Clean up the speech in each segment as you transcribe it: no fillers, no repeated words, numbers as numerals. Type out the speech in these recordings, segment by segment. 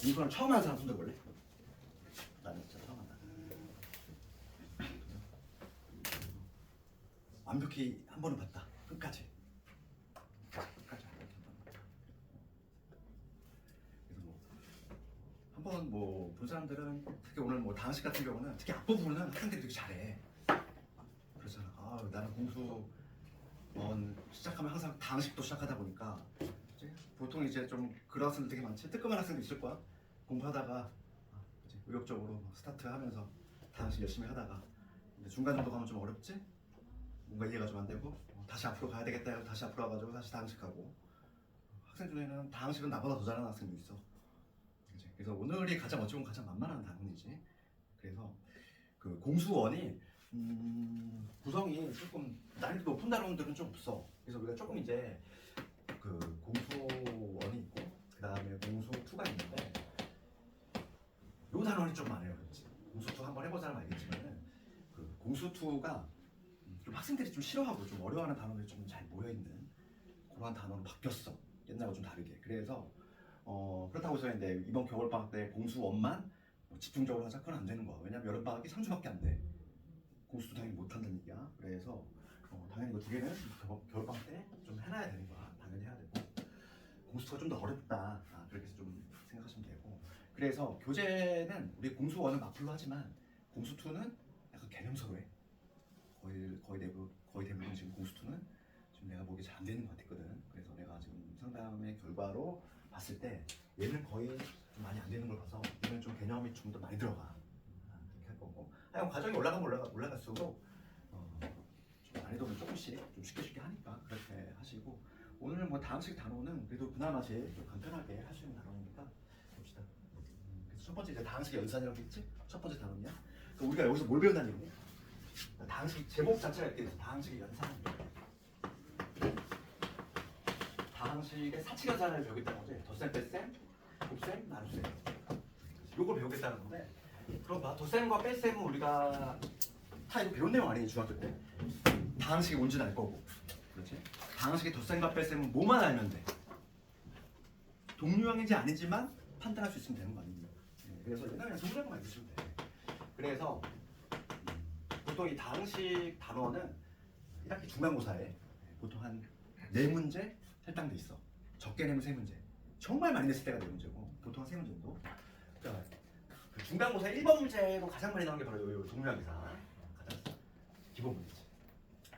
공부를 처음 하는 사람 손 들어볼래? 나는 진짜 처음 한다. 완벽히 한 번은 봤다. 끝까지. 끝까지 한 번. 그래서 한 번 뭐 본 사람들은 특히 오늘 뭐 다은식 같은 경우는 특히 앞부분은 학생들이 되게 잘해. 그렇잖아. 아 나는 공수 시작하면 항상 다은식도 시작하다 보니까 이제 보통 이제 좀 그런 학생들 되게 많지. 뜨끔한 학생도 있을 거야. 공부하다가 의욕적으로 스타트하면서 다은식 열심히 하다가 중간 정도 가면 좀 어렵지? 뭔가 이해가 좀 안 되고 다시 앞으로 가야 되겠다 해서 다시 앞으로 와가지고 다시 다항식하고 학생 중에는 다항식은 나보다 더 잘하는 학생도 있어. 그치? 그래서 오늘이 가장 어찌 보면 가장 만만한 단원이지. 그래서 그 공수원이 구성이 조금 난이도 높은 단원들은 좀 없어. 그래서 우리가 조금 이제 그 공수원이 있고 그 다음에 공수2가 있는데 요 단원이 좀 많아요. 그렇지? 공수2 한번 해본 사람 알겠지만은 그 공수2가 좀 학생들이 좀 싫어하고 좀 어려워하는 단어들이 좀 잘 모여있는 그런 단어로 바뀌었어. 옛날과 좀 다르게. 그래서 그렇다고 해서 이제 이번 겨울방학 때 공수원만 집중적으로 하자 그건 안 되는 거야. 왜냐면 여름방학이 3주밖에 안 돼. 공수도 당연히 못한다는 얘기야. 그래서 당연히 이거 두 개는 겨울방학 때 좀 해놔야 되는 거야. 당연히 해야 되고 공수가 좀 더 어렵다. 그렇게 해서 좀 생각하시면 되고 그래서 교재는 우리 공수원은 마플로 하지만 공수2는 약간 개념서로 해. 거의 대부분 지금 공수2는 지금 내가 보기 잘 안 되는 것 같았거든. 그래서 내가 지금 상담의 결과로 봤을 때 얘는 거의 좀 많이 안 되는 걸 봐서 얘는 좀 개념이 좀 더 많이 들어가. 그렇게 할 거고. 하여간 과정이 올라가면 올라갈수록 좀 난이도는 조금씩 좀 쉽게 하니까 그렇게 하시고 오늘 뭐 다항식 단어는 그래도 그나마 제일 좀 간편하게 할 수 있는 단어니까 봅시다. 그래서 첫 번째 이제 다항식 연산이라고 했지? 첫 번째 단어냐? 우리가 여기서 뭘 배운다는 얘기냐? 다항식 제목 자체가 이렇게 돼서 다항식의 연산. 다항식의 사칙연산을 배우겠다는 거지. 덧셈, 뺄셈, 곱셈, 나눗셈. 요걸 배우겠다는 건데 그럼 봐. 덧셈과 뺄셈은 우리가 다 이거 배운 내용 아니니 중학교 때. 다항식이 뭔지는 알 거고. 그렇지? 다항식의 덧셈과 뺄셈은 뭐만 알면 돼. 동류형인지 아니지만 판단할 수 있으면 되는 거 아닙니까? 그래서 옛날에 동류형만 있으면 돼. 그래서 보통 이 다항식 단원은 1학기 중간고사에 보통 한 4문제 할당돼 있어. 적게 내면 3문제. 정말 많이 냈을 때가 4문제고 보통 한 3문제 정도. 그러니까 그 중간고사 1번 문제로 가장 많이 나오는 게 바로 요 동류항계산. 가장 기본 문제지.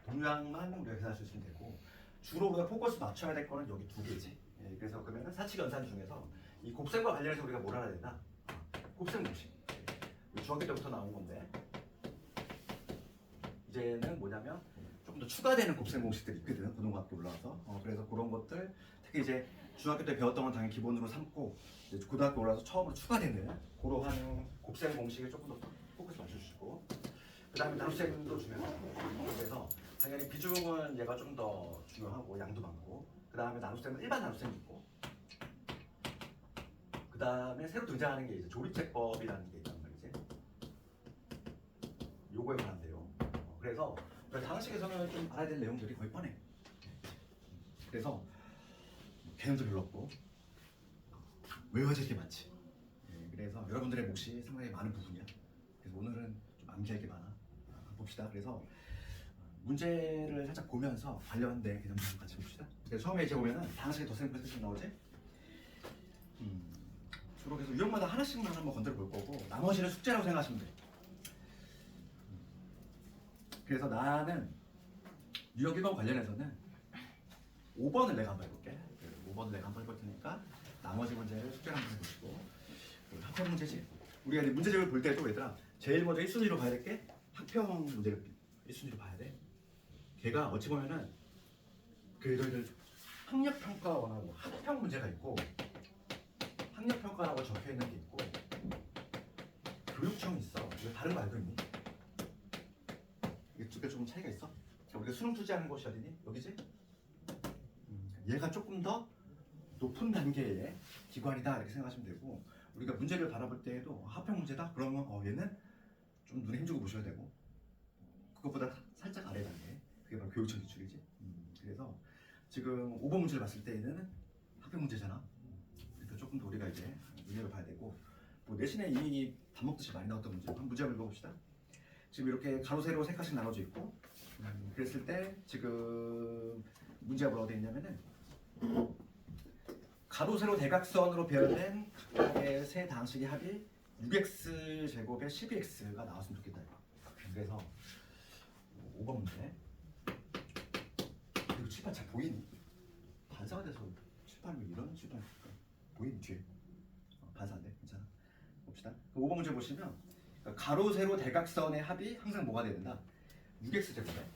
동류항만 우리가 계산할 수 있으면 되고 주로 우리가 포커스 맞춰야 될 거는 여기 2개지. 그래서 그러면 사칙연산 중에서 이 곱셈과 관련해서 우리가 뭘 알아야 된다? 곱셈 공식. 중학교 때부터 나온 건데 이제는 뭐냐면 조금 더 추가되는 곱셈 공식들이 있거든. 고등학교 올라와서. 그래서 그런 것들 특히 이제 중학교 때 배웠던 건 당연히 기본으로 삼고 이제 고등학교 올라와서 처음으로 추가되는 그러한 곱셈 공식을 조금 더 포커스 맞춰주시고 그 다음에 나눗셈도 중요하고 그래서 당연히 비중은 얘가 좀 더 중요하고 양도 많고 그 다음에 나눗셈은 일반 나눗셈이 있고 그 다음에 새로 등장하는 게 이제 조립제법이라는 게 있단 말이지. 요거에 관한데요. 그래서 다항식에서는 좀 알아야 될 내용들이 거의 뻔해. 그래서 개념도 별로 없고 외워질 게 많지. 그래서 여러분들의 몫이 상당히 많은 부분이야. 그래서 오늘은 좀 암기할 게 많아. 봅시다. 그래서 문제를 살짝 보면서 관련된 개념들 같이 봅시다. 그래서 처음에 이제 보면은 다항식의 덧셈 뺄셈 나오지. 주로 그래서 유형마다 하나씩만 한번 건드려 볼 거고 나머지는 숙제라고 생각하시면 돼. 그래서 나는 유형 1번 관련해서는 5번을 내가 한번 해볼게. 5번을 내가 한번 해볼 테니까 나머지 문제를 숙제를 한번 해보시고 학평 문제지. 우리가 이제 문제집을 볼 때도 얘들아 제일 먼저 1순위로 봐야 될 게 학평 문제를 1순위로 봐야 돼. 걔가 어찌 보면은 너희들 학력평가원하고 학평 문제가 있고 학력평가라고 적혀있는 게 있고 교육청이 있어. 이거 다른 거 알고 있니? 이게 두 개 조금 차이가 있어? 우리가 수능 투지하는 곳이 어디니? 여기지? 얘가 조금 더 높은 단계의 기관이다 이렇게 생각하시면 되고 우리가 문제를 바라볼 때에도 합평 문제다? 그러면 얘는 좀 눈에 힘주고 보셔야 되고 그것보다 살짝 아래 단계 그게 바로 교육청 기출이지. 그래서 지금 5번 문제를 봤을 때에는 합평 문제잖아. 그러니까 조금 더 우리가 이제 눈여겨봐야 되고 뭐 내신에 이미 밥 먹듯이 많이 나왔던 문제 한번 문제 한번 읽어봅시다. 지금 이렇게 가로 세로 세 칸씩 나눠져 있고 그랬을 때 지금 문제가 뭐라고 되어 있냐면은 가로 세로 대각선으로 배열된 각각의 세 다항식의 합이 6x 제곱에 12x가 나왔으면 좋겠다 이거. 그래서 5번 문제. 그리고 칠판 잘 보이니? 반사가 돼서 칠판이 이런 칠판 보이니 뒤에? 반사 안 돼? 괜찮아. 봅시다. 5번 문제 보시면 가로 세로 대각선의 합이 항상 뭐가 돼야 된다? 6x 제곱에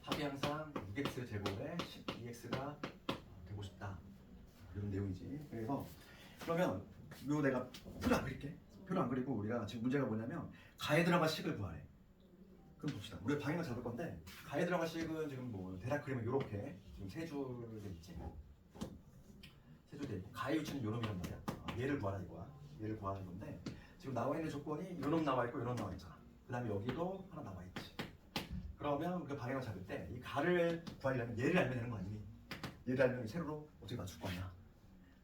합이 항상 6x 제곱에 12x가 되고 싶다. 이런 내용이지. 그래서 그러면 요 내가 표를 안 그릴게. 표를 안 그리고 우리가 지금 문제가 뭐냐면 가에 들어갈 식을 구하래. 그럼 봅시다. 우리가 방향을 잡을 건데 가에 들어갈 식은 지금 뭐 대략 그리면 요렇게 지금 세 줄 돼 있지. 세 줄 돼 있고 가의 위치는 요놈이란 말이야. 얘를 구하라 이거야. 얘를 구하는 건데 지금 나와 있는 조건이 요놈 나와 있고 요놈 나와 있잖아. 그다음에 여기도 하나 나와 있지. 그러면 우리가 방향을 잡을 때 이 가를 구하려면 얘를 알면 되는 거 아니니? 얘를 알면 세로로 어떻게 맞출 거냐?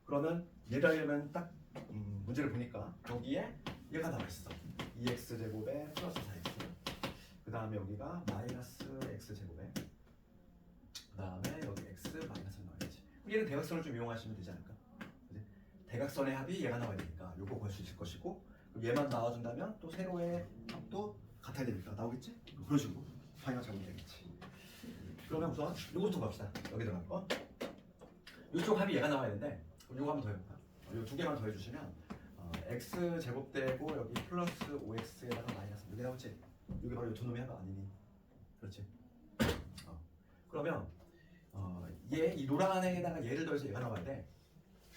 그러면 얘를 알려면 딱 문제를 보니까 여기에 얘가 나와 있어. 2x 제곱에 플러스 4x. 그 다음에 여기가 마이너스 x 제곱에. 그 다음에 여기 x 마이너스 나와야지. 얘는 대각선을 좀 이용하시면 되지 않을까? 그치? 대각선의 합이 얘가 나와야 되니까 요거 구할 수 있을 것이고 그럼 얘만 나와준다면 또 세로의 합도 같아야 되니까 나오겠지? 그런 식으로 방향 잡으면 되겠지. 그러면 우선 요거부터 갑시다. 여기 들어갈 거. 이쪽 합이 얘가 나와야 되는데 요거 한번 더 해볼까? 요 두 개만 더 해주시면 x 제곱되고 여기 플러스 5x에다가 마이너스 여기 나오지? 여기 바로 이 두 놈이 하나 아니니? 그렇지? 그러면 얘 이 노란 애에다가 얘를 더해서 얘가 나와야 돼.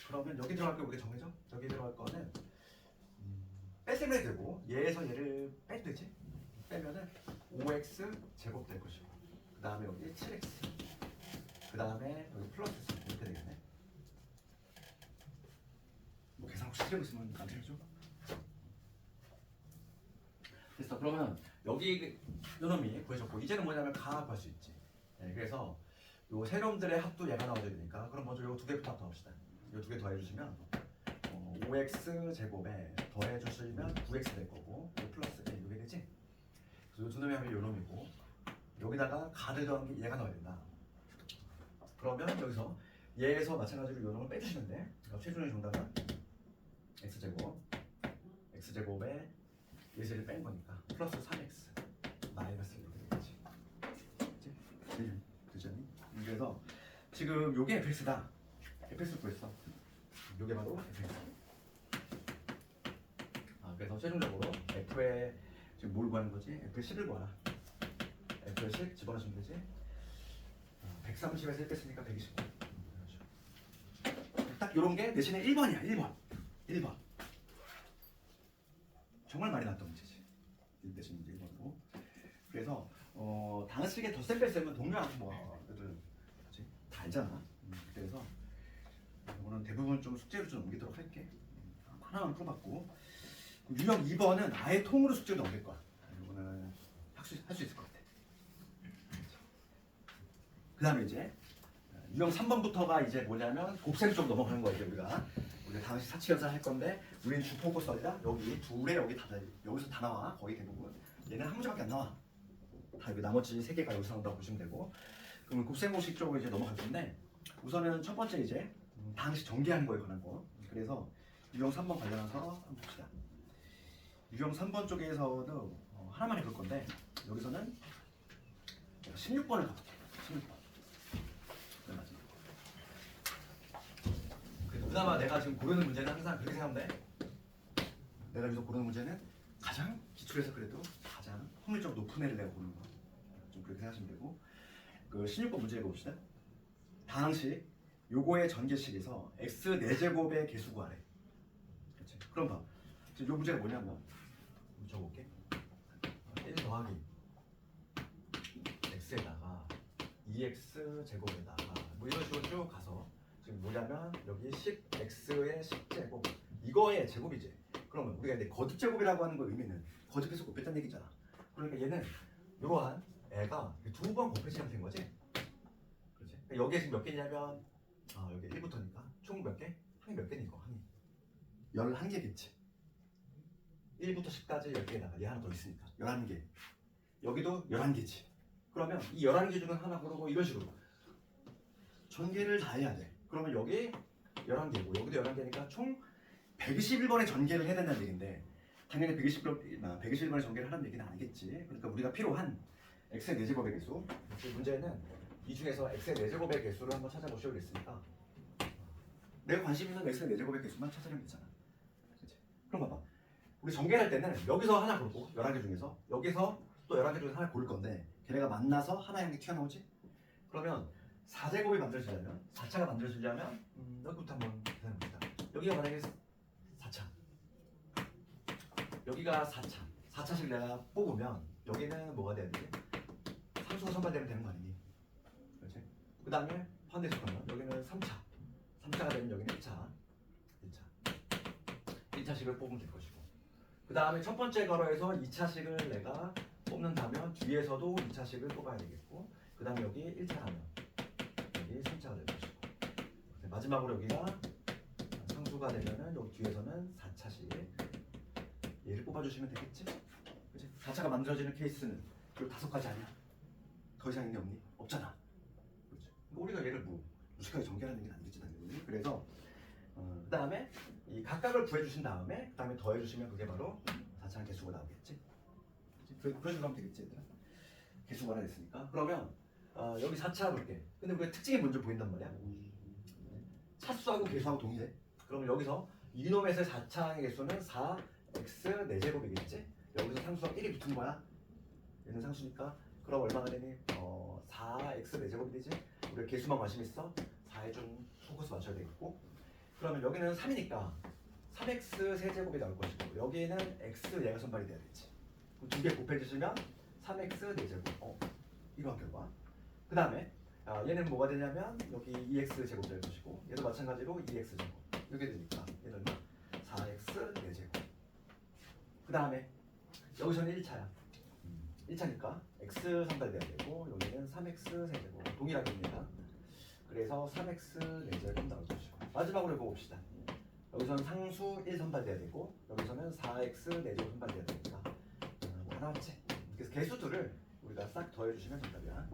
그러면 여기 들어갈 게 우리가 정해져? 여기 들어갈 거는 뺐으면 해도 되고 얘에서 얘를 빼도 되지? 빼면은 5x 제곱 될 것이고 그 다음에 여기 7x 그 다음에 여기 플러스 이렇게 되겠네. 뭐 계산 혹시 틀리고 있으면 나한테 해줘. 됐어. 그러면 여기 요놈이 구해졌고 이제는 뭐냐면 가 구할 수 있지. 네, 그래서 요 세 놈들의 합도 얘가 나와야 되니까 그럼 먼저 요 두 개부터 더합시다. 요 두 개 더해주시면 5x 제곱에 더해주시면 9x 될 거고 요 플러스 이게 되지? 그래서 요 두 놈의 합이 요 놈이고 여기다가 가를 더한 게 얘가 나와야 된다. 그러면 여기서 얘에서 마찬가지로 요 놈을 빼주시면 돼. 그러니까 최종의 정답은 x제곱에 예제를 뺀 거니까 플러스 3x 마이너스 이렇게 되겠지. 되지 않니? 그래서 지금 요게 fx다. fx를 구했어. 요게 바로 fx. 그래서 최종적으로 f의 지금 뭘 구하는 거지? f의 10을 구하라. f의 10 집어넣으시면 되지. 130에서 1 뺐으니까 125. 딱 요런 게 대신에 1번이야. 1번. 정말 많이 났던 문제지. 대신 문제 1번으로. 그래서 당식에 덧셈 뺄셈은 동료하고 뭐들 다 알잖아. 그래서 이거는 대부분 좀 숙제로 좀 넘기도록 할게. 하나만 풀어봤고 유형 2번은 아예 통으로 숙제로 넘길 거야. 이거는 할 수 있을 것 같아. 그 다음에 이제 유형 3번부터가 이제 뭐냐면 곱셈 쪽 넘어가는 거야. 이제 우리가 당시 사치연산 할 건데 우리는 주 포커스이다. 여기 둘에 여기 여기서 다 나와. 거의 대부분 얘는 한 문제밖에 안 나와. 다 여기 나머지 세 개가 여기서 나온다고 보시면 되고 그러면 곱셈 공식 쪽으로 이제 넘어갈 건데 우선은 첫 번째 이제 당시 전개하는 거에 관한 거. 그래서 유형 3번 관련해서 한번 봅시다. 유형 3번 쪽에서도 하나만 해볼 건데 여기서는 16번을 가볼게. 16번. 그나마 내가 지금 고르는 문제는 항상 그렇게 생각하면 돼. 내가 여기서 고르는 문제는 가장 기출에서 그래도 가장 확률적 높은 애를 내가 고르는 거. 좀 그렇게 생각하시면 되고 그 16번 문제 읽어봅시다. 다항식 요거의 전개식에서 x 4제곱의 개수 구하래. 그렇지. 그럼 봐. 지금 요 문제가 뭐냐면 적어볼게. 1 더하기 x에다가 2x 제곱에다가 뭐 이런 식으로 쭉 가서 지금 뭐냐면 여기 10x의 10제곱 이거의 제곱이지. 그러면 우리가 이제 거듭 제곱이라고 하는 거 의미는 거듭해서 곱했다는 얘기잖아. 그러니까 얘는 이러한 애가 두 번 곱해지면 된 거지. 그렇지? 그러니까 여기에 지금 몇 개냐면 여기 1부터니까 총 몇 개? 항이 몇 개니 이거 항이 11개겠지. 1부터 10까지 10개에다가 얘 하나 더 있으니까 11개. 여기도 11개지. 그러면 이 11개 중에 하나 고르고 이런 식으로 전개를 다 해야 돼. 그러면 여기 11개고 여기도 11개니까 총 121번의 전개를 해야 된다는 얘기인데 당연히 121번의 전개를 하는 얘기는 아니겠지. 그러니까 우리가 필요한 x의 4제곱의 개수. 문제는 이 중에서 x의 4제곱의 개수를 한번 찾아보시고 그랬으니까 내가 관심 있는 x의 4제곱의 개수만 찾아내면 되잖아. 그치? 그럼 봐봐. 우리 전개할 때는 여기서 하나 고르고 11개 중에서 여기서 또 11개 중에서 하나 고를 건데 걔네가 만나서 하나 향이 튀어나오지? 그러면 4제곱이 만들어지려면 4차가 만들어지려면 여기부터 한번 계산해봅시다. 여기가 만약에 4차 여기가 4차 4차씩 내가 뽑으면 여기는 뭐가 돼야 되지? 상수가 선발되면 되는 거 아니니? 그렇지? 그 다음에 반대쪽하면 여기는 3차 3차가 되면 여기는 1차 1차씩을 뽑으면 될 것이고 그 다음에 첫 번째 가로에서 2차씩을 내가 뽑는다면 뒤에서도 2차씩을 뽑아야 되겠고 그 다음에 여기 1차라면 여기 3차가 될 것이고 마지막으로 여기가 상수가 되면은 여기 뒤에서는 4차씩 얘를 뽑아주시면 되겠지? 그치? 4차가 만들어지는 케이스는 그리고 5가지 아니야? 더 이상 있니 없니? 없잖아. 그렇지? 우리가 얘를 뭐 무식하게 전개하는 게 아니겠지 당연히. 그래서 그 다음에 이 각각을 구해주신 다음에 그 다음에 더해주시면 그게 바로 4차 개수가 나오겠지? 그런 식으로 하면 되겠지 얘들아? 개수가 하나 됐으니까 그러면 여기 4차 볼게. 근데 우리가 특징이 먼저 보인단 말이야. 차수하고 개수하고 동일해. 그럼 여기서 이놈에서의 4차의 개수는 4x 4제곱이겠지? 여기서 상수가 1이 붙은 거야. 얘는 상수니까 그럼 얼마가 되니? 4x 4제곱이 되지? 우리가 개수만 관심 있어? 4에 좀 포커스 맞춰야 되겠고 그러면 여기는 3이니까 3x 세제곱이 나올 것이고 여기는 x 얘가 선발이 돼야 되지. 그럼 두 개 곱해주시면 3x 4제곱 이러한 결과. 그 다음에 얘는 뭐가 되냐면 여기 2x 제곱 될 것이고 얘도 마찬가지로 2x 제곱 이렇게 되니까 얘는 4x 4제곱. 그 다음에 여기서는 1차야. 1차니까 x 선발돼야 되고 여기는 3x 세제곱 동일하게입니다. 그래서 3x 4제곱 나올 것이고 마지막으로 이거 봅시다. 여기서는 상수 1 선발돼야 되고 여기서는 4x 4제곱 선발돼야 되니까 뭐 하나 없지. 그래서 개수들을 우리가 싹 더해주시면 정답이야.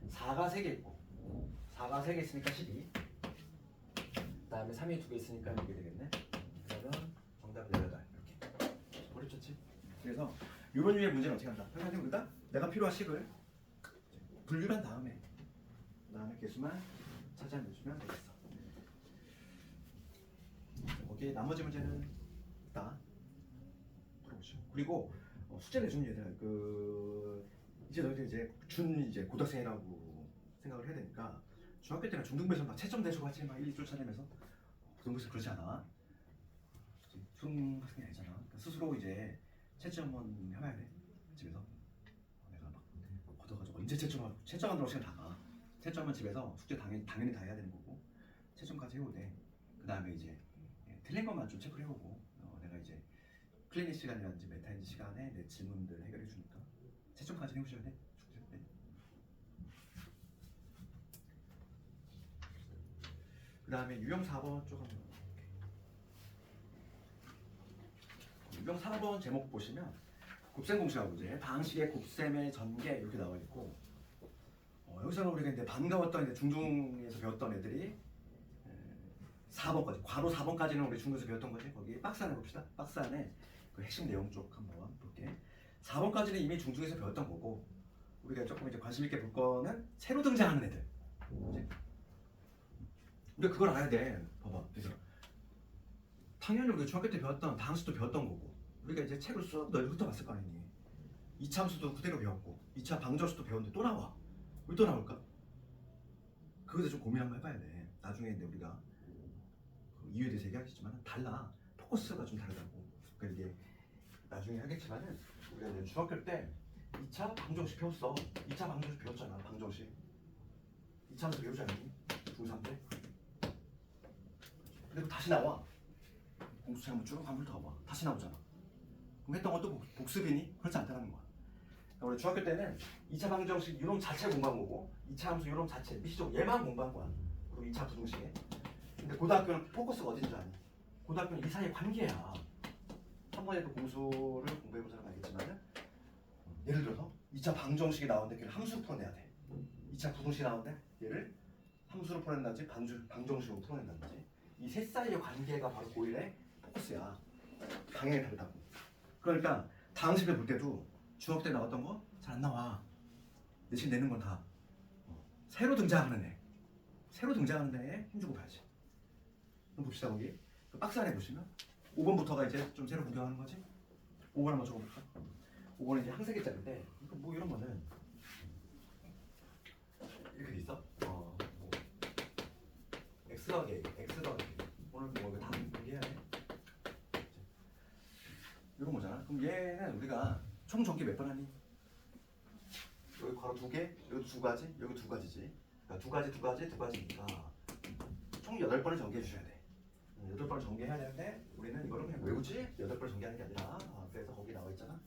4가 3개 있고 4가 3개 있으니까 12. 그 다음에 3이 2개 있으니까 이게 되겠네. 그러면 정답 18 이렇게 어렵졌지? 그래서 이런 류의 문제는 어떻게 한다? 선생님 우리가 내가 필요한 식을 분류한 다음에 개수만 찾아내주면 되겠어. 거기 나머지 문제는 다 풀어보시고 그리고 숙제 내주는 얘들 이제 너희들 이제 고등학생이라고 생각을 해야 되니까 중학교 때는 중등부에서 막 채점 대수고 하지 막 1, 2 쫓아내면서 고등부에서 그러지 않아. 중학생이 아니잖아. 그러니까 스스로 이제 채점은 해봐야 돼. 집에서 내가 막 걷어가지고 언제 채점한다고 시간 다 가. 채점은 집에서 숙제 당연히 다 해야 되는 거고 채점까지 해오되 그 다음에 이제 틀린 것만 좀 체크를 해오고 내가 이제 클리닉 시간이라든지 메타인지 시간에 내 질문들 해결해 주니까 채점까지 해오셔야 돼. 숙제. 네. 그 다음에 유형 4번 쪽 한번 볼게요. 유형 4번 제목 보시면 곱셈 공식하고 이제 방식의 곱셈의 전개 이렇게 나와 있고 여기서는 우리가 이제 반가웠던 이제 중중에서 배웠던 애들이 4번까지 괄호 4번까지는 우리 중국에서 배웠던 거지. 거기 박스 안에 봅시다. 박스 안에 그 핵심 내용 쪽 한번 볼게. 4번까지는 이미 중중에서 배웠던 거고 우리가 조금 이제 관심 있게 볼 거는 새로 등장하는 애들. 그치? 우리가 그걸 알아야 돼. 봐봐. 그래서 당연히 우리가 중학교 때 배웠던 방식도 배웠던 거고 우리가 이제 책을 쑥 넓이 훑어봤을 거 아니니. 2차 함수도 그대로 배웠고 2차 방정식도 배웠는데 또 나와. 왜 또 나올까? 그것에 좀 고민 한번 해봐야 돼. 나중에 이제 우리가 이유에 대해서 얘기하겠지만 달라. 포커스가 좀 다르다고. 그러니까 이게 나중에 하겠지만은 우리가 이제 중학교 때 2차 방정식 배웠어. 2차 방정식 배웠잖아. 방정식. 2차 함수 배우지 않니? 중3 때. 근데 다시 나와. 공수처 한번 쭉 한번 더 봐. 다시 나오잖아. 그럼 했던 것도 복습이니? 그렇지 않다는 거야. 그러니까 우리 중학교 때는 2차 방정식 유놈 자체 공부한 거고 2차 함수 유놈 자체 미시적 얘만 공부한 거야. 그리고 2차 부등식에. 근데 고등학교는 포커스가 어딘 줄 아니? 고등학교는 이 사이의 관계야. 한 번에도 공수를 공부해본 사람 알겠지만 예를 들어서 2차 방정식이 나오는데 걔를 함수로 풀어내야 돼. 2차 부등식이 나오는데 얘를 함수로 풀어낸다든지 방정식으로 풀어낸다든지 이 셋 사이의 관계가 바로 고1의 포커스야. 당연히 다르다고. 그러니까 다음 시간에 볼 때도 중학교 때 나왔던 거 잘 안 나와. 대신 내는 건 다 새로 등장하는 애. 새로 등장하는 애에 힘주고 봐야지. 그럼 봅시다 거기. 그 박스 안에 보시면 5번부터가 이제 좀 새로 구경하는 거지. 5번 한번 적어볼까? 5번은 이제 항세개짜리인데 이거 뭐 이런 거는 이렇게 돼 있어. 뭐 x 더하기 a, x 더하기 b. 오늘 뭐 이거 다 공개해야 돼. 이런 거잖아. 그럼 얘는 우리가 총 전개 몇 번 하니? 여기 괄호 2개, 여기 2가지, 여기 2가지지. 그러니까 2가지니까 총 8번을 전개해 주셔야 돼. 8번을 전개해야 되는데 우리는 이거를 그냥 외우지? 8번을 전개하는 게 아니라 그래서 거기 나와 있잖아.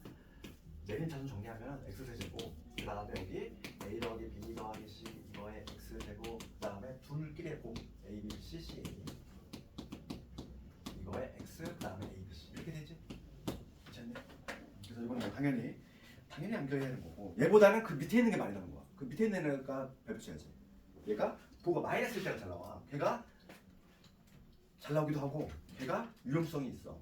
내림 차순 정리하면 x세제곱, 그 다음에 여기 a 더하기 b 더하기 c 이거에 x제곱, 그 다음에 둘끼리의 곱 a, b, c, c, a 이거에 x, 그 다음에 a, b, c 이렇게 되지? 괜찮네? 그래서 이거는 뭐 당연히 암기해야 되는 거고 얘보다는 그 밑에 있는 게 많이 나오는 거야. 그 밑에 있는 애가 배분해야지. 얘가 부호가 마이너스일 때가 잘 나와. 걔가 잘 나오기도 하고 걔가 유용성이 있어.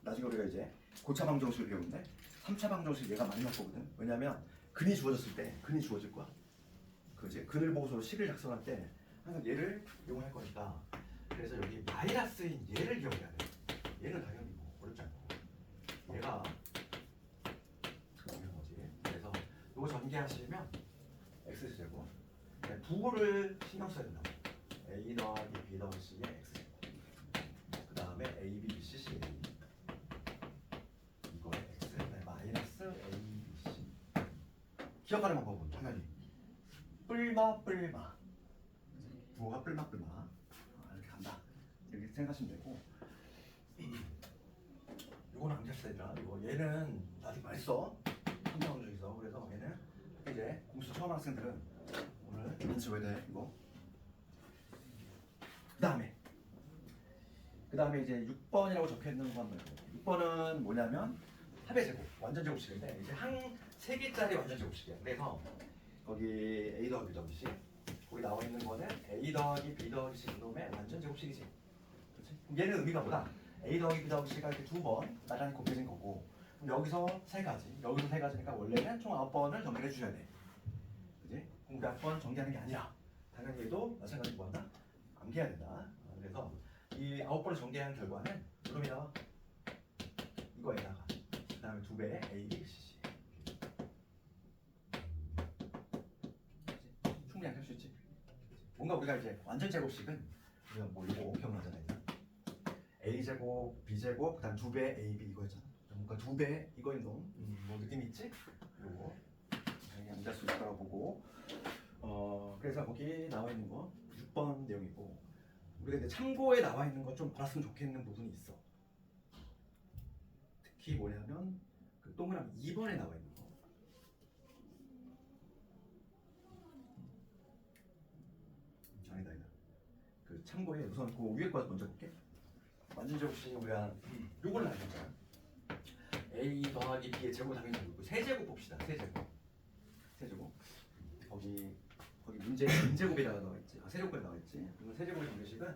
나중에 우리가 이제 고차 방정식을 배우는데 3차 방정식 얘가 많이 나오거든. 왜냐면 근이 주어졌을 때 근이 주어질 거야. 그지? 근을 보고서 식을 작성할 때 항상 얘를 이용할 거니까 그래서 여기 마이너스인 얘를 기억해야 돼. 얘는 당연히 뭐 어렵지 않고 얘가 이런 거지. 그래서 이거 전개하시면 x제곱 부호를 신경 써야 된다고. a 더하기 b 더하기 c의 x제곱 그 다음에 a, b, c, c 이거의 x 마이너스 a, b, c 기억하는 방법은 당연히 뿔마 부호가 뿔마 이렇게 간다 이렇게 생각하시면 되고 이거는 안 됐어 얘들아. 이거 얘는 아직 많이 써 한다운 중에서. 그래서 얘는 이제 공수 처음 학생들은 오늘 인지 왜 돼 이거. 그 다음에 이제 6번이라고 적혀있는 거 한번 해볼게요. 6번은 뭐냐면 합의 제곱, 완전 제곱식인데 이제 한 3개짜리 완전 제곱식이야. 그래서 거기 a 더하기 b 더하기 c 거기 나와 있는 거는 a 더하기 b 더하기 c 놈의 완전 제곱식이지. 그렇지? 얘는 의미가 뭐다? a 더하기 b 더하기 c가 이렇게 2번 나란히 곱해진 거고 그럼 여기서 3가지, 여기서 3가지니까 원래는 총 9번을 정리해 주셔야 돼. 그지? 그럼 몇 번 정리하는 게 아니라 당연히 얘도 마찬가지로 뭐 한다? 암기해야 된다. 그래서 이 9번을 정리한 결과는 이놈이 나와. 이거에다가 그 다음에 2배의 a, b, c, c 충분히 할 수 있지. 뭔가 우리가 이제 완전 제곱식은 우리가 뭐 이거 기억나잖아. a제곱, b제곱, 그 다음 2배 ab 이거였잖아. 뭔가 2배 이거인 놈. 뭐 느낌 있지? 요거 당연히 암기할 수 있을 거라고 보고 그래서 거기 나와 있는 거 6번 내용이고 우리가 이제 참고에 나와 있는 거 좀 봤으면 좋겠는 부분이 있어. 특히 뭐냐면 그 동그라미 2번에 나와 있는 거. 아니다. 그 참고에 우선 그 위에 거 먼저 볼게. 완전 제곱식이 우리가 요걸 알잖아. a 더하기 b의 제곱 당연히 알고 세제곱 봅시다. 세제곱. 거기 문제 인제곱이라고 나와 있지. 세제곱에 나와 있지. 그러면 세제곱의 정규식은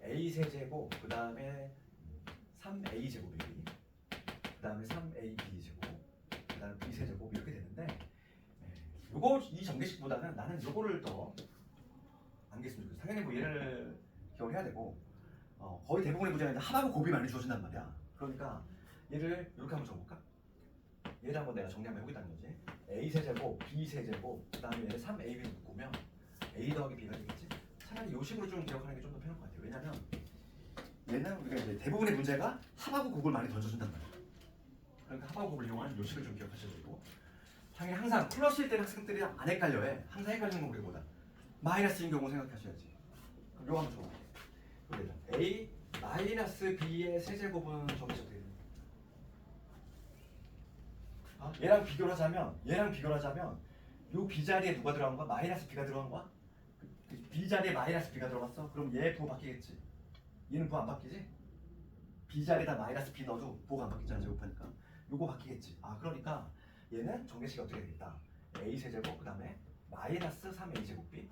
a 세제곱 그 다음에 3a 제곱이기. 그 다음에 3ab 제곱. 그 다음에 b 세제곱 이렇게 되는데 요거 이 정규식보다는 나는 요거를 더 암기했으면 좋겠어. 당연히 뭐 얘를 기억을 해야 되고 거의 대부분의 문제가 합하고 곱이 많이 주어진단 말이야. 그러니까 얘를 이렇게 한번 적어볼까? 얘를 한번 내가 정리 한번 해보겠다는 거지. a 세제곱, b 세제곱, 그 다음에 얘를 3ab를 묶으면 a 더하기 b가 되겠지? 차라리 이 식으로 좀 기억하는 게 좀 더 편할 것 같아요. 왜냐면 얘는 우리가 이제 대부분의 문제가 합하고 곱을 많이 던져준단 말이야. 그러니까 합하고 곱을 이용한 이 식을 좀 기억하셔야 되고 당연히 항상 플러스일 때는 학생들이 안 헷갈려해. 항상 헷갈리는 건 우리보다 마이너스인 경우 생각하셔야지. 그럼 요거 한번 적어볼게요. a 마이너스 b의 세제곱은 저기서 어떻게 됩니까? 얘랑 비교를 하자면 요 b 자리에 누가 들어간 거야? 마이너스 b가 들어간 거야? b 자리에 마이너스 b가 들어갔어? 그럼 얘 부호 바뀌겠지? 얘는 부호 안 바뀌지? b 자리에다 마이너스 b 넣어도 부호가 안 바뀌잖아. 제곱하니까 요거 바뀌겠지. 아 그러니까 얘는 정계식이 어떻게 되겠다. a 세제곱 그 다음에 마이너스 3a 제곱 b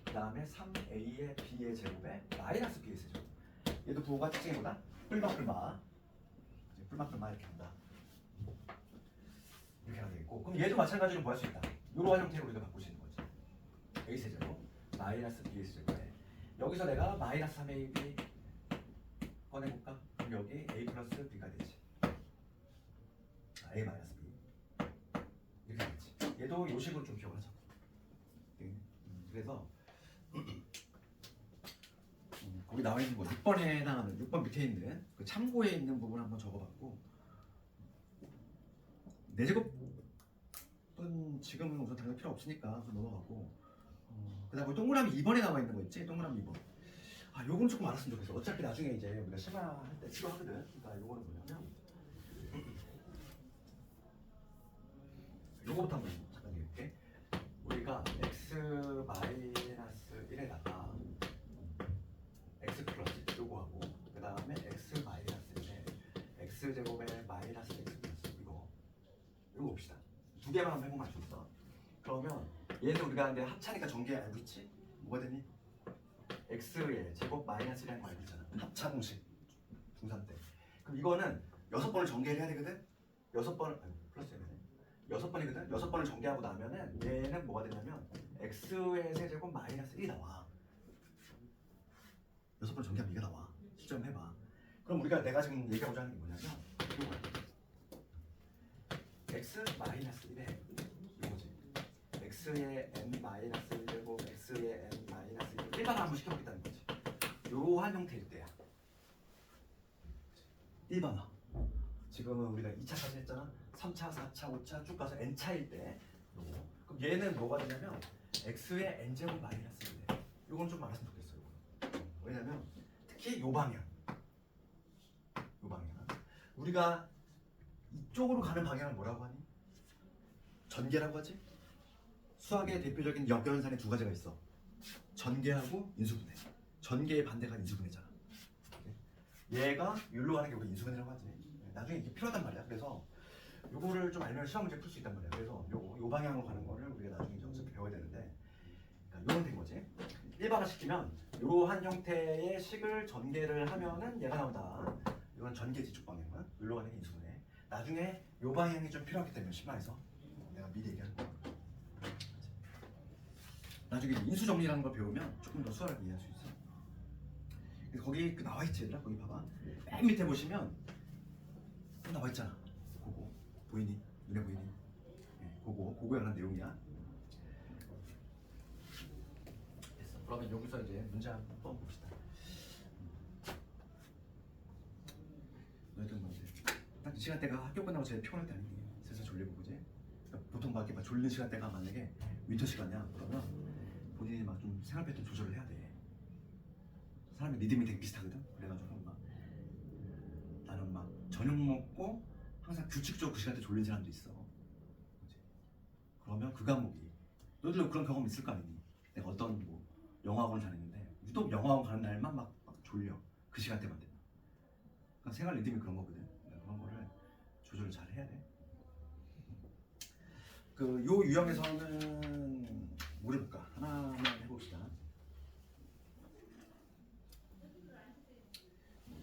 그 다음에 3a의 b의 제곱에 마이너스 b의 세제곱. 얘도 부호가 특징이 뭐다? 뿔마 이렇게 한다. 이렇게 하면 되겠고, 그럼 얘도 마찬가지로 뭐 할 수 있다. 이러한 형태로 우리가 바꿀 수 있는 거지. a 세제곱 마이너스 b의 세제곱에 여기서 내가 마이너스 3ab 꺼내볼까? 그럼 여기 a 플러스 b가 되지. a 마이너스 b 이렇게 되겠지. 얘도 요 식으로 좀 기억을 하자. 그래서 거기 나와 있는 거 6번에 해당하는 6번 밑에 있는 그 참고에 있는 부분 한번 적어봤고, 내제곱은 지금은 우선 당연히 필요 없으니까 넘어가고, 그다음에 동그라미 2번에 나와 있는 거 있지? 동그라미 2번. 아, 요건 조금 알았으면 좋겠어. 어차피 나중에 이제 우리가 심화할 때 필요하거든. 그러니까 요거는 뭐냐면 요거부터 한번 잠깐 얘기할게. 우리가 x 마이너스 1에다가 x 플러스 요거하고 그 다음에 x 마이너스 1에 x 제곱에 마이너스 x 플러스 이거 봅시다. 두 개만 한번 해보면 알 수 있어. 그러면 얘는 우리가 근데 합차니까 전개 알고 있지? 뭐가 되니? x의 제곱 마이너스 1이라는 거 알고 있잖아. 합차 공식 중3 때. 그럼 이거는 6번을 전개를 해야 되거든? 6번 플러스 해야 되네. 6번이거든? 6번을 전개하고 나면은 얘는 뭐가 되냐면 x의 세제곱 마이너스 1이 나와. 6번 전개하면 이게 나와. 실점 해봐. 그럼 우리가 내가 지금 얘기하고자 하는 게 뭐냐면 이거야. x 마이너스 1에 이거지. x의 n 마이너스 1제곱 x의 n 마이너스 1제곱 일반화 한번 시켜보겠다는 거지. 요한 형태일 때야. 일반화. 지금은 우리가 2차까지 했잖아. 3차, 4차, 5차 쭉 가서 n차일 때 요거. 그럼 얘는 뭐가 되냐면 x의 n제곱 마이너스 1에 요건 좀 알았으면 좋겠어요. 왜냐면 특히 요 방향 우리가 이쪽으로 가는 방향을 뭐라고 하니? 전개라고 하지? 수학의 대표적인 역연산에 두 가지가 있어. 전개하고 인수분해. 전개의 반대가 인수분해잖아. 얘가 율로 가는 게 우리 인수분해라고 하지. 나중에 이게 필요하단 말이야. 그래서 요거를 좀 알면 시험 문제 풀 수 있단 말이야. 그래서 요 방향으로 가는 거를 우리가 나중에 좀 배워야 되는데, 그러니까 요건 된 거지. 일반화시키면 요한 형태의 식을 전개를 하면은 얘가 나온다. 이건 전개지 쪽 방향은. 율로 가는 게 인수분해. 나중에 요 방향이 좀 필요하기 때문에 심화해서 내가 미리 얘기하는 거야. 나중에 인수정리라는 걸 배우면 조금 더 수학을 이해할 수 있어. 그래서 거기 나와 있지 얘들아. 거기 봐봐. 맨 밑에 보시면 나와 있잖아. 그거 보이니? 눈에 보이니? 네, 그거에 관한 내용이야. 됐어. 그러면 여기서 이제 문제 한번 봅시다. 너희들 뭔데? 딱 이 시간대가 학교 끝나고 제일 피곤할 때 아니니? 슬슬 졸리고 그지? 그러니까 보통 막 이렇게 막 졸리는 시간대가 만약에 윈터 시간이야. 그러면 본인이 막 좀 생활 패턴 조절을 해야 돼. 사람의 리듬이 되게 비슷하거든. 그래가지고 막 나는 막 저녁 먹고 항상 규칙적으로 그 시간대 졸린 사람도 있어. 그치? 그러면 그 과목이 너희들도 그런 경험 있을 거 아니니? 내가 어떤 뭐 영어학원 다녔는데 유독 영어학원 가는 날만 막 졸려. 그 시간대만 되면. 그러니까 생활 리듬이 그런 거거든. 그런 거를 조절을 잘 해야 돼. 그 요 유형에서는 뭘 해볼까? 하나만 해봅시다.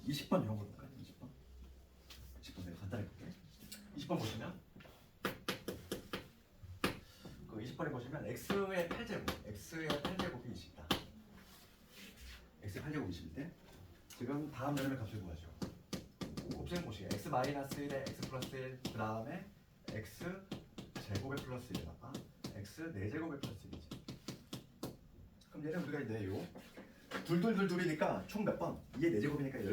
20번 이런 거 볼까요? 20번 내가 간단히 볼게. 20번 보시면 그 20번에 보시면 x의 8제곱이 20이다. x의 8제곱이 20일 때 지금 다음 열의 값을 구하죠. 곱셈 보시게 x 마이너스 1에 x 플러스 1 그 다음에 x 제곱에 플러스 1에다가 x 4제곱에 플러스 1이지. 그럼 얘는 우리가 이제 요 둘이니까 총 몇 번? 2의 4제곱이니까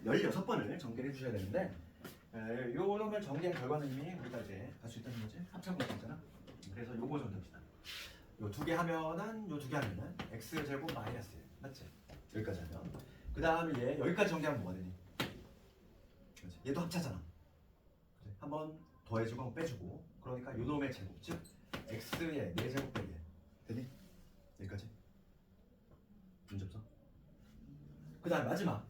16번을 전개를 해주셔야 되는데, 요 놈을 전개한 결과는 이미 우리가 이제 할 수 있다는 거지. 합차공식이잖아. 그래서 요거 정리합시다. 요 두 개 하면은 요 두 개 하면은 x 제곱 마이너스 1 맞지? 여기까지 하면 그 다음에 얘 여기까지 전개하면 뭐가 되니? 그렇지? 얘도 합차잖아. 그치? 한번 더해주고 한번 빼주고 그러니까 요 놈의 제곱 즉 x의 4제곱 빼기 되니? 여기까지? 문제 없어? 그 다음에 마지막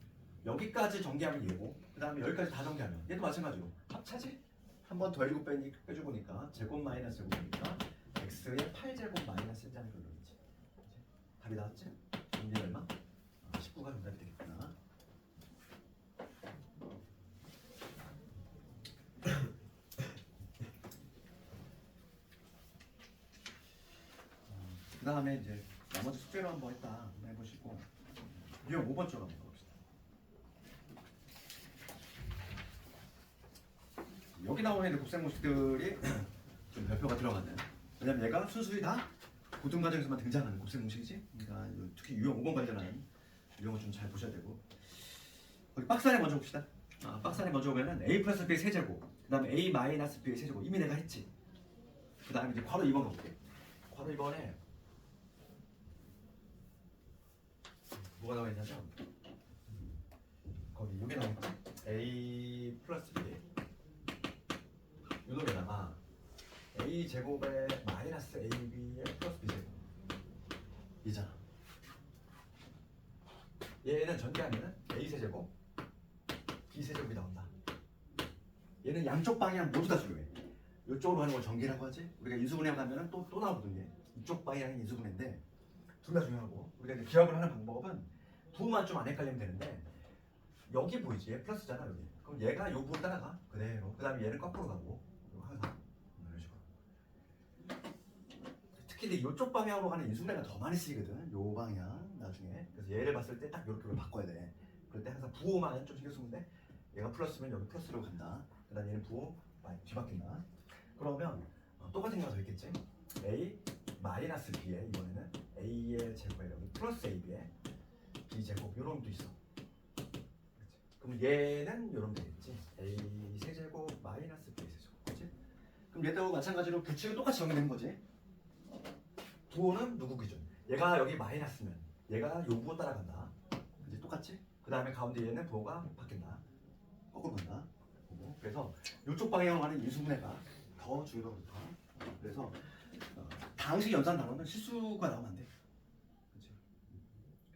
여기까지 전개하면 얘고 그 다음에 여기까지 다 전개하면 얘도 마찬가지로 합차지? 한 번 더 7 빼주보니까 제곱 마이너스 제곱이니까 x의 8제곱 마이너스 1자는 결론이지. 답이 나왔지? 정리 얼마? 19가 정답이 되겠구나. 그 다음에 이제 나머지 숙제로 한번 했다 해보시고 유형 5번 쪽으로 한번 가봅시다. 여기 나오는 애들 곱셈공식들이 좀 별표가 들어가는, 왜냐면 얘가 순수히 다 고등과정에서만 등장하는 곱셈공식이지. 그러니까 특히 유형 5번 관련한 유형을 좀 잘 보셔야 되고, 거기 박스 안에 먼저 봅시다. 박스 안에 먼저 보면은 a 플러스 b의 세제곱, 그 다음에 a 마이너스 b의 세제곱 이미 내가 했지. 그 다음에 이제 괄호 2번 가볼게. 괄호 2번에 뭐가 나와 있냐면 거기 이게 나와 있지. a 플러스 b 요놈에다가 a 제곱에 마이너스 ab의 플러스 b 제곱 이잖아. 얘는 전개하면은 a 세제곱 b 세제곱이 나온다. 얘는 양쪽 방향 모두 다 중요해. 이쪽으로 하는 걸 전개라고 하지. 우리가 인수분해 가면은 또 나오거든요. 이쪽 방향이 인수분해인데 둘 다 중요하고, 우리가 이제 기억을 하는 방법은 부만 좀 안 헷갈리면 되는데, 여기 보이지? 얘 플러스잖아 여기. 그럼 얘가 요 부분 따라가 그대로. 그 다음에 얘는 거꾸로 가고 항상 이런 식으로. 특히 이제 이쪽 방향으로 가는 인수분해가 더 많이 쓰이거든. 요 방향 나중에. 그래서 얘를 봤을 때 딱 이렇게 바꿔야 돼. 그럴 때 항상 부호만 좀 신경 쓰는데, 얘가 플러스면 여기 플러스로 간다. 그 다음에 얘는 부호 뒤바뀐다. 그러면 똑같은 경우가 더 있겠지. a 마이너스 b에 이번에는 a의 제곱에 여기 플러스 ab에 b 제곱 요런 도 있어. 그치? 그럼 얘는 요런 되겠지. a 세제곱 마이너스 b 세제곱. 그치? 그럼 얘도 마찬가지로 규칙은 똑같이 정해되는 거지. 부호는 누구 기준? 얘가 여기 마이너스면 얘가 요 부호 따라간다. 그치? 똑같지? 그 다음에 가운데 얘는 부호가 바뀐다. 거꾸로 간다. 그래서 이쪽 방향으로 가는 인수분해가 더 중요하다. 그래서 다항식 연산 단어는 실수가 나오면 안 돼. 그치?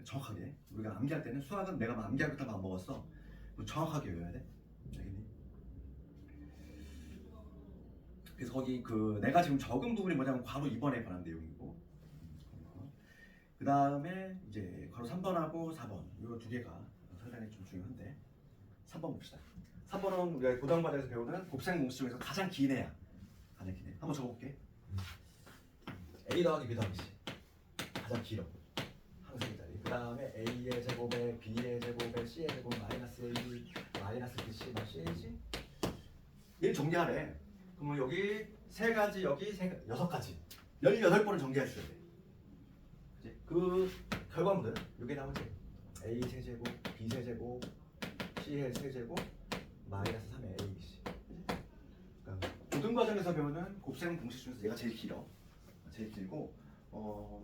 정확하게. 우리가 암기할 때는 수학은 내가 암기할 때 마음 먹었어. 정확하게 외워야 돼. 알겠니? 그래서 거기 내가 지금 적은 부분이 뭐냐면 괄호 2번에 관한 내용이고, 그 다음에 이제 괄호 3번하고 4번 이 두 개가 상당히 좀 중요한데, 3번 봅시다. 3번은 우리가 고등과정에서 배우는 곱셈 공식 중에서 가장 긴 애야. 가장 긴 애. 한번 적어볼게. a 더하기 b 더하기 c 가장 길어. 항상 이 자리. 그 다음에 a의 제곱에 b의 제곱에 c의 제곱 마이너스 ab 마이너스 bc 마이너스 a지. 얘 정리하래. 그러면 여기 세 가지, 여기 여섯 가지, 18번을 정리해 주셔야 돼. 그치? 그 결과물은 여기 나오지. a 세제곱 b 세제곱 c의 세제곱 마이너스 3의 abc. 그러니까 고등과정에서 배우는 곱셈 공식 중에서 얘가 제일 길어. 제일 길고,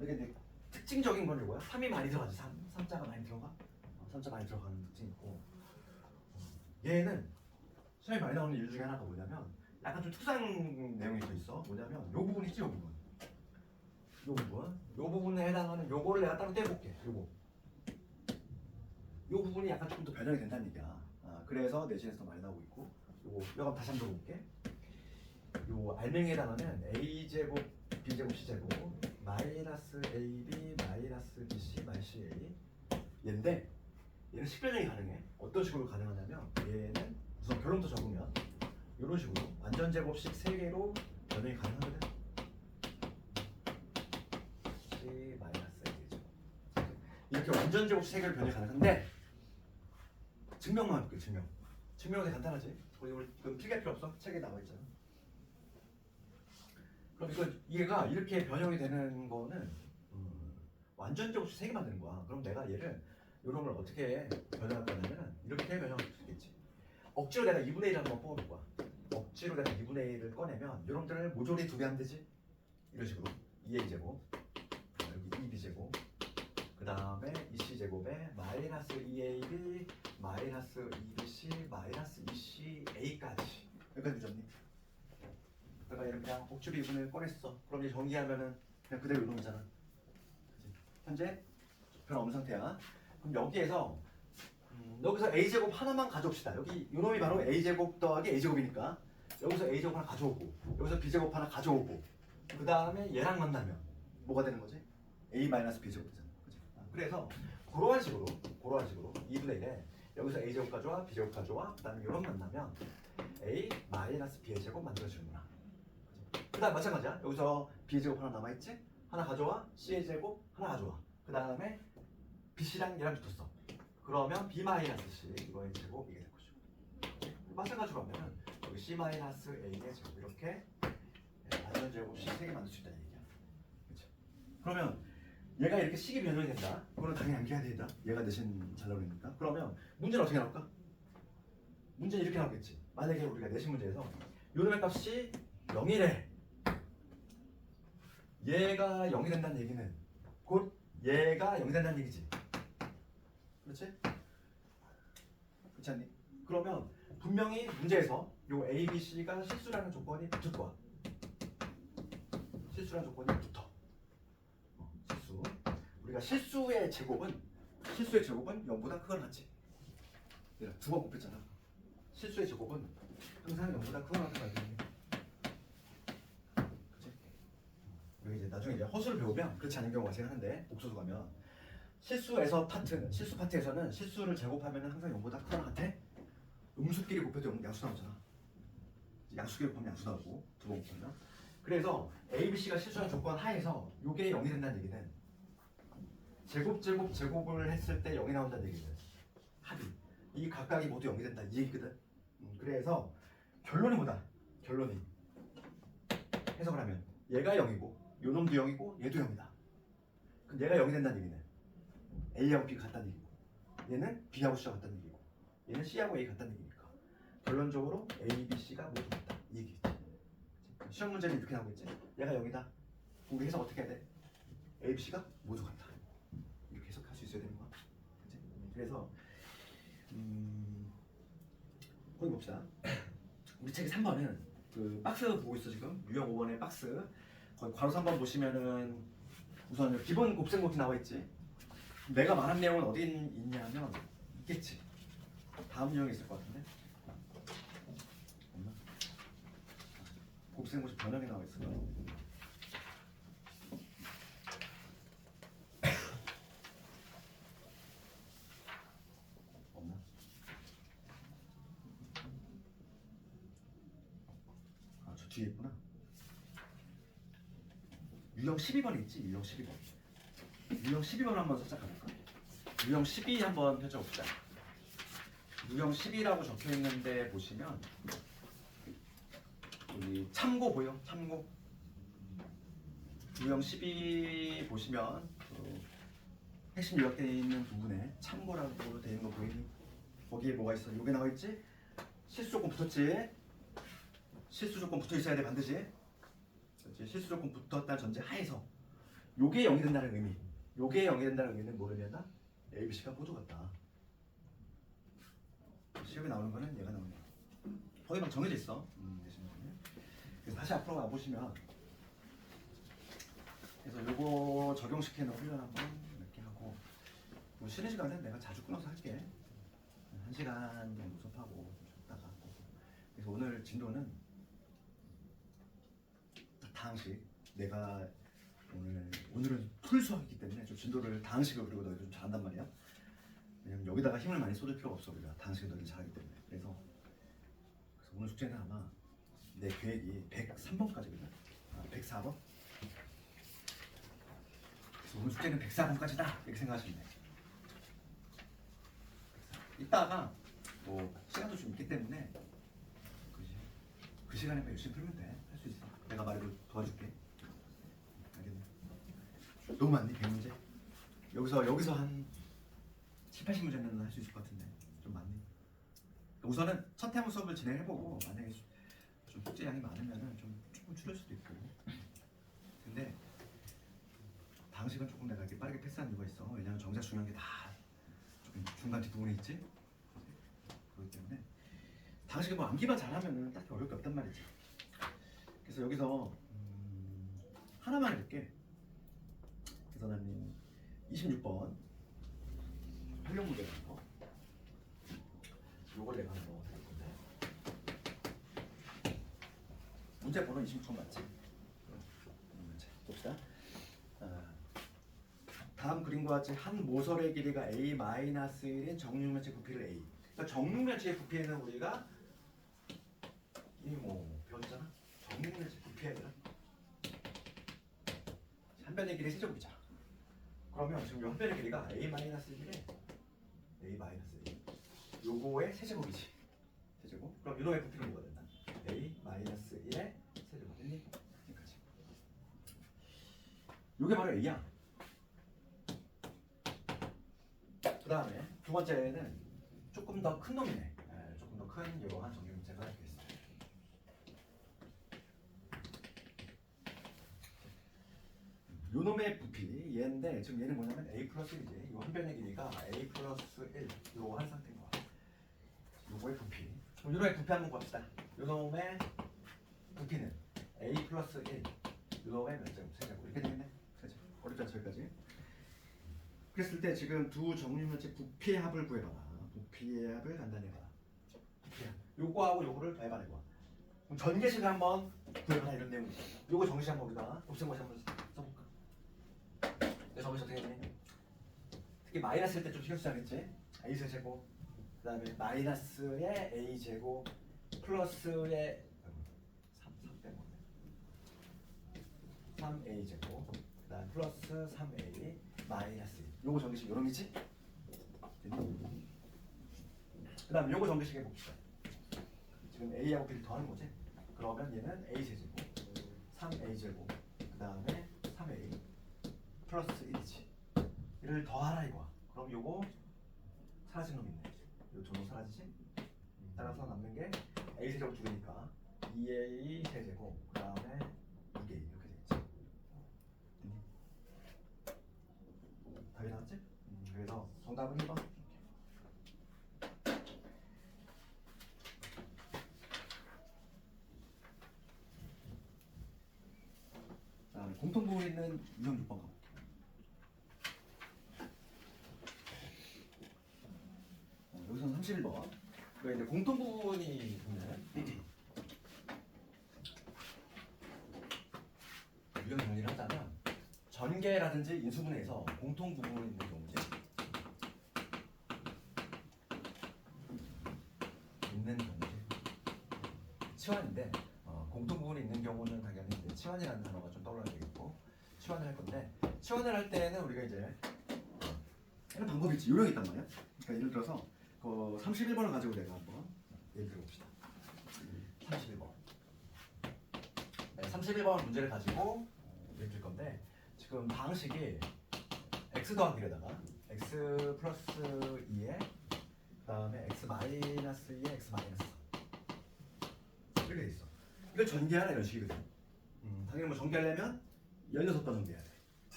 이게 이제 특징적인 건 이거야. 3이 많이 들어가지. 3자가 많이 들어가. 3자 많이 들어가는 특징이 있고, 얘는 시험이 많이 나오는 이유 중에 하나가 뭐냐면 약간 좀 특수한 내용이 더 있어. 뭐냐면 요 부분 있지, 요 부분. 요 부분에 해당하는 요거를 내가 따로 떼볼게. 요 부분이 약간 조금 더 변형이 된다는 얘기야. 그래서 내신에서 더 많이 나오고 있고, 요거 다시 한번 볼게. 요 알맹이에 해당하는 a 제곱 b 제곱 c 제곱 마이너스 ab 마이너스 bc 마이너스 a 얘인데, 얘는 식변형이 가능해. 어떤 식으로 가능하냐면, 얘는 우선 결론부터 적으면 이런 식으로 완전 제곱식 3개로 변형이 가능하거든. c 마이너스 a죠. 이렇게 완전 제곱식 3개로 변형이 가능한데, 증명만 해볼게. 증명은 되게 간단하지. 우리 필기할 필요 없어. 책에 나와 있잖아. 그럼 얘가 이렇게 변형이 되는 거는 완전 제곱식 3개 만드는 거야. 그럼 내가 얘를 요런 걸 어떻게 변형할 거냐면 이렇게 변형할 수 있겠지. 억지로 내가 2분의 1 한번 뽑아볼 거야. 억지로 내가 2분의 1을 꺼내면 요런들을 모조리 2배 하면 되지. 이런 식으로 2a제곱 여기 2b제곱 그 다음에 2c제곱에 마이너스 2ab 마이너스 2bc 마이너스 2ca까지. 여기까지 되셨니? 내가 얘를 그냥 억지로 2분의 1 꺼냈어. 그럼 이제 정리하면은 그냥 그대로 이놈이잖아. 현재 변화 없는 상태야. 그럼 여기에서 여기서 a제곱 하나만 가져옵시다. 여기 요놈이 바로 a제곱 더하기 a제곱이니까 여기서 a제곱 하나 가져오고 여기서 b제곱 하나 가져오고 그 다음에 얘랑 만나면 뭐가 되는 거지? a-b제곱 되잖아. 그치? 그래서 그러한 식으로 2분의 1에 여기서 a제곱 가져와 b제곱 가져와 그 다음에 이런 만나면 a-b의 제곱 만들어지는구나. 그 다음 마찬가지야. 여기서 b제곱 하나 남아있지? 하나 가져와 c의 제곱 하나 가져와 그 다음에 bc랑 얘랑 붙었어. 그러면 b-c 이거의 제곱 이게 될 것이고 마찬가지로 하면은 여기 c-a의 제곱 이렇게 마이너스 제곱 c 3개 만들 수 있다는 얘기야. 그렇죠? 그러면 얘가 이렇게 식이 변형이 된다. 그거는 당연히 암기해야 된다. 얘가 대신 잘 나오니까. 그러면 문제는 어떻게 나올까? 문제는 이렇게 나오겠지. 만약에 우리가 내신 문제에서 요놈의 값이 0이래. 얘가 0이 된다는 얘기는 곧 얘가 0이 된다는 얘기지. 그렇지? 그렇지 않니? 그러면 분명히 문제에서 요 A, B, C가 실수라는 조건이 붙을 거야. 실수라는 조건이 붙어. 실수. 우리가 실수의 제곱은 0보다 크거나 같지. 두 번 곱했잖아. 실수의 제곱은 항상 0보다 크거나 같은 거야. 그렇지? 여기 이제 나중에 이제 허수를 배우면 그렇지 않은 경우가 생기는데 복소수 가면 실수 파트에서는 실수를 제곱하면 항상 0보다 크거나 같아. 음수끼리 곱해도 양수 나오잖아. 양수끼리 곱하면 양수 나오고 두 번 곱하면. 그래서 A, B, C가 실수한 조건 하에서 이게 0이 된다는 얘기는 제곱을 했을 때 0이 나온다는 얘기는 합이 이 각각이 모두 0이 된다 이 얘기거든. 그래서 결론이 뭐다? 결론이 해석을 하면 얘가 0이고 요놈도 0이고 얘도 0이다. 그럼 얘가 0이 된다는 얘기는 A하고 B가 같다는 얘기고 얘는 B하고 C가 같다는 얘기고 얘는 C하고 A 같다는 얘기니까 결론적으로 A, B, C가 모두 같다 이 얘기지. 시험 문제는 이렇게 나오겠지. 얘가 0이다. 우리 해석 어떻게 해야 돼? A, B, C가 모두 같다. 이렇게 해석할 수 있어야 되는 거야. 그치? 그래서 거기 봅시다. 우리 책의 3번은 그 박스 보고 있어 지금. 유형 5번의 박스. 거기 괄호 3번 보시면은 우선 기본 곱셈곱지 나와 있지. 내가 말한 내용은 어디 있냐면 있겠지. 다음 유형에 있을 것 같은데. 없나? 곱셈곱지 변형이 나와 있을 거야. 없나? 아, 저 뒤에 있구나. 유형 12번에 있지. 유형 12번. 유형 12번 한번 살짝 가볼까? 유형 12 한번 펼쳐봅시다. 유형 12라고 적혀있는데 보시면 여기 참고 보여? 참고. 유형 12 보시면 핵심 요약되어 있는 부분에 참고라고 되어 있는 거 보이니? 거기에 뭐가 있어? 여기 나와 있지? 실수 조건 붙었지? 실수 조건 붙어 있어야 돼 반드시. 그렇지? 실수 조건 붙었다는 전제 하에서 요게 0이 된다는 의미. 요게 0이 된다는 의미는 뭐냐면 A, B, C가 모두 같다. 시험에 나오는 거는 얘가 나오네. 거기 막 정해져 있어. 그래서 다시 앞으로 와보시면 그래서 요거 적용시키는 훈련 한번 이렇게 하고 뭐 쉬는 시간은 내가 자주 끊어서 할게. 1시간 정도 수업하고 좀 쉬다가 하고. 그래서 오늘 진도는 다항식 내가 오늘은 풀 수업이기 때문에 좀 진도를 다항식으로 그리고 너희들 좀 잘한단 말이야. 왜냐면 여기다가 힘을 많이 쏟을 필요가 없어. 우리가 다항식을 너희들 잘하기 때문에. 그래서 오늘 숙제는 아마 내 계획이 103번까지거든. 104번? 그래서 오늘 숙제는 104번까지다 이렇게 생각하시면 돼. 이따가 뭐 시간도 좀 있기 때문에 그 시간에만 열심히 풀면 돼. 할 수 있어. 내가 말해도 도와줄게. 알겠네. 너무 많니? 100문제? 여기서 한 7, 80문제는 할 수 있을 것 같은데 좀 많니? 우선은 첫 태무 수업을 진행해보고 만약에 좀 숙제 양이 많으면 좀 조금 줄일 수도 있고. 근데 방식은 조금 내가 이렇게 빠르게 패스한 이유가 있어. 왜냐면 정작 중요한 게 다 중간 뒷부분에 있지. 그렇기 때문에 방식은 뭐 암기만 잘하면 딱히 어려울 게 없단 말이지. 그래서 여기서 하나만 해볼게. 그래서 나는 26번 활용 문제라는 거. 요걸 내가 한번 넣어볼 건데 문제 번호 26번 맞지? 문제 봅시다. 다음 그림과 같이 한 모서리의 길이가 a-1인 정육면체 부피를 a. 그러니까 정육면체의 부피는 우리가 이미 뭐 배웠잖아. 정육면체 부피가 아니라 한 변의 길이 세제곱이잖아. 그러면 지금 한 변의 길이가 a-1이래. a-1. 요거의 세제곱이지. 세제곱. 그럼 요놈의 부피는 뭐가 된다? a-1의 세제곱. 됐니? 여기까지. 요게 바로 a야. 그 다음에 두 번째는 조금 더 큰 놈이네. 조금 더 큰 이러한 정육면체가 되겠습니다. 요 놈의 부피 얘인데 지금 얘는 뭐냐면 a 플러스 1이지. 요 한 변의 길이가 a 플러스 1 요 한 상태인 거야. 요거의 부피. 그럼 요 놈의 부피 한번 봅시다. 요 놈의 부피는 a 플러스 1 요 놈의 몇 제곱? 세제곱. 이렇게 되겠네. 세제곱. 어렵지 않죠 여기까지? 그랬을 때 지금 두 정육면체 부피의 합을 구해봐라. 부피의 합을 간단히 해봐라. 부피의 합. 요거하고 요거를 더해봐내봐. 그럼 전개식을 한번 구해봐라 이런 내용이 있어. 요거 정식 한번 우리가 곱셈고시 한번 써볼까? 내 정식 어떻게 되니? 특히 마이너스일 때 좀 신경 쓰자겠지? a 세제곱 그 다음에 마이너스의 a 제곱 플러스의 3 빼먹네 3a 제곱 그 다음 플러스 3a 마이너스 1. 요거 정규식 요놈이지? 그 다음 요거 정규식 해봅시다. 지금 a하고 b를 더하는 거지? 그러면 얘는 a 세제곱 3a 제곱 그 다음에 3a 플러스 1이지. 이를 더하라 이거야. 그럼 요거 사라진 놈 있네. 요 전호 사라지지? 따라서 남는 게 a 세제곱 2개니까 2a 세제곱 그 다음에 2a 이렇게 되겠지. 답이 나왔지? 그래서 정답은 1번. 다음에 공통부호 있는 유형 6번 가볼게요. 여기서는 31번. 그 이제 공통부분이 있는 유형 정리를 하자면 전개라든지 인수분해에서 공통부분이 있는 경우지. 있는 경우지. 치환인데 공통부분이 있는 경우는 당연히 이제 치환이라는 단어가 좀 떠올라야 되겠고 치환을 할 건데 치환을 할 때는 우리가 이제 이런 방법이 있지. 요령이 있단 말이야. 그러니까 예를 들어서 그 31번을 가지고 내가 한번 예를 들어봅시다. 31번. 네, 31번 문제를 가지고 예를 들 건데 지금 방식이 x 더하기에다가 x 플러스 2에 그 다음에 x 마이너스 2에 x 마이너스 3 이렇게 돼 있어. 이걸 전개하라 이런 식이거든. 당연히 뭐 전개하려면 16번 전개해야 돼.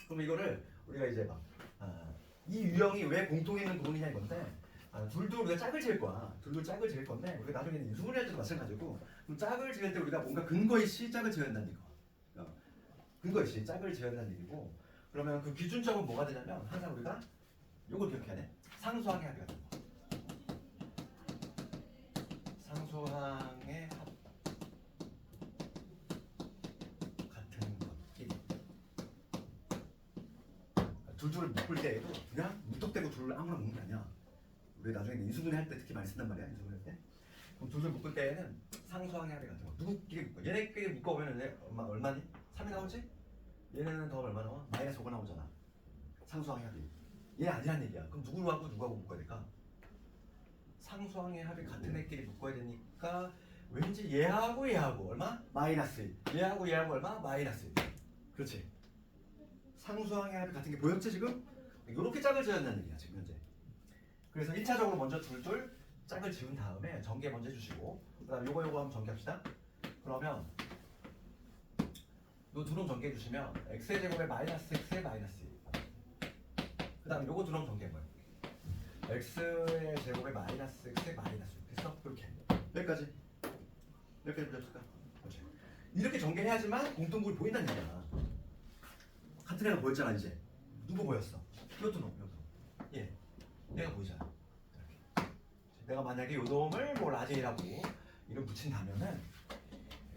그럼 이거를 우리가 이제 막 이 유형이 왜 공통 있는 부분이냐 이건데 둘둘 우리가 짝을 지을 거야. 둘둘 짝을 지을 건데 우리가 나중에 인수분해할 때도 마찬가지고 그럼 짝을 지을 때 우리가 뭔가 근거 있이 짝을 지어야 한다는 얘기야. 근거 있이 짝을 지어야 한다는 얘기고 그러면 그 기준점은 뭐가 되냐면 항상 우리가 요걸 기억해야 돼. 상수항의 합이 같은 거. 상수항의 합 같은 것끼리 둘둘을 묶을 때에도 그냥 무턱대고 둘을 아무나 묶는 게 아니야. 우리 나중에 인수분해 할 때 특히 많이 쓴단 말이야. 인수분해 할 때. 그럼 둘둘 묶을 때에는 상수항의 합이 같은 거. 누구끼리 묶어? 얘네끼리 묶어보면 얼마니? 3이 나오지? 얘네는 더 얼마 나와? 마이너스 5가 나오잖아. 상수항의 합이. 얘 아니란 얘기야. 그럼 누구하고 누구하고 묶어야 될까? 상수항의 합이 같은 애끼리 묶어야 되니까 왠지 얘하고 얘하고 얼마? 마이너스 1. 얘하고 얘하고 얼마? 마이너스 1. 그렇지. 상수항의 합이 같은 게 보였지 지금? 이렇게 짝을 지어야 한다는 얘기야 지금 현재. 그래서 1차적으로 먼저 둘둘 짝을 지은 다음에 전개 먼저 해주시고 그 다음 요거 한번 전개합시다. 그러면 요 두놈 전개해 주시면 x의 제곱에 마이너스 x의 마이너스 1. 그 다음 요거 두놈 전개해봐요. x의 제곱에 마이너스 x의 마이너스 1. 됐어? 그렇게 여기까지 보셨을까? 그렇지. 이렇게 전개해야지만 공통부를 보인다는 얘기야. 같은 애가 보였잖아 이제. 누구 보였어? 이것도 놈, 이것도 놈. 예, 얘가 보이잖아. 이렇게. 내가 내가 만약에 요 놈을 뭐 라지라고 이름 붙인다면은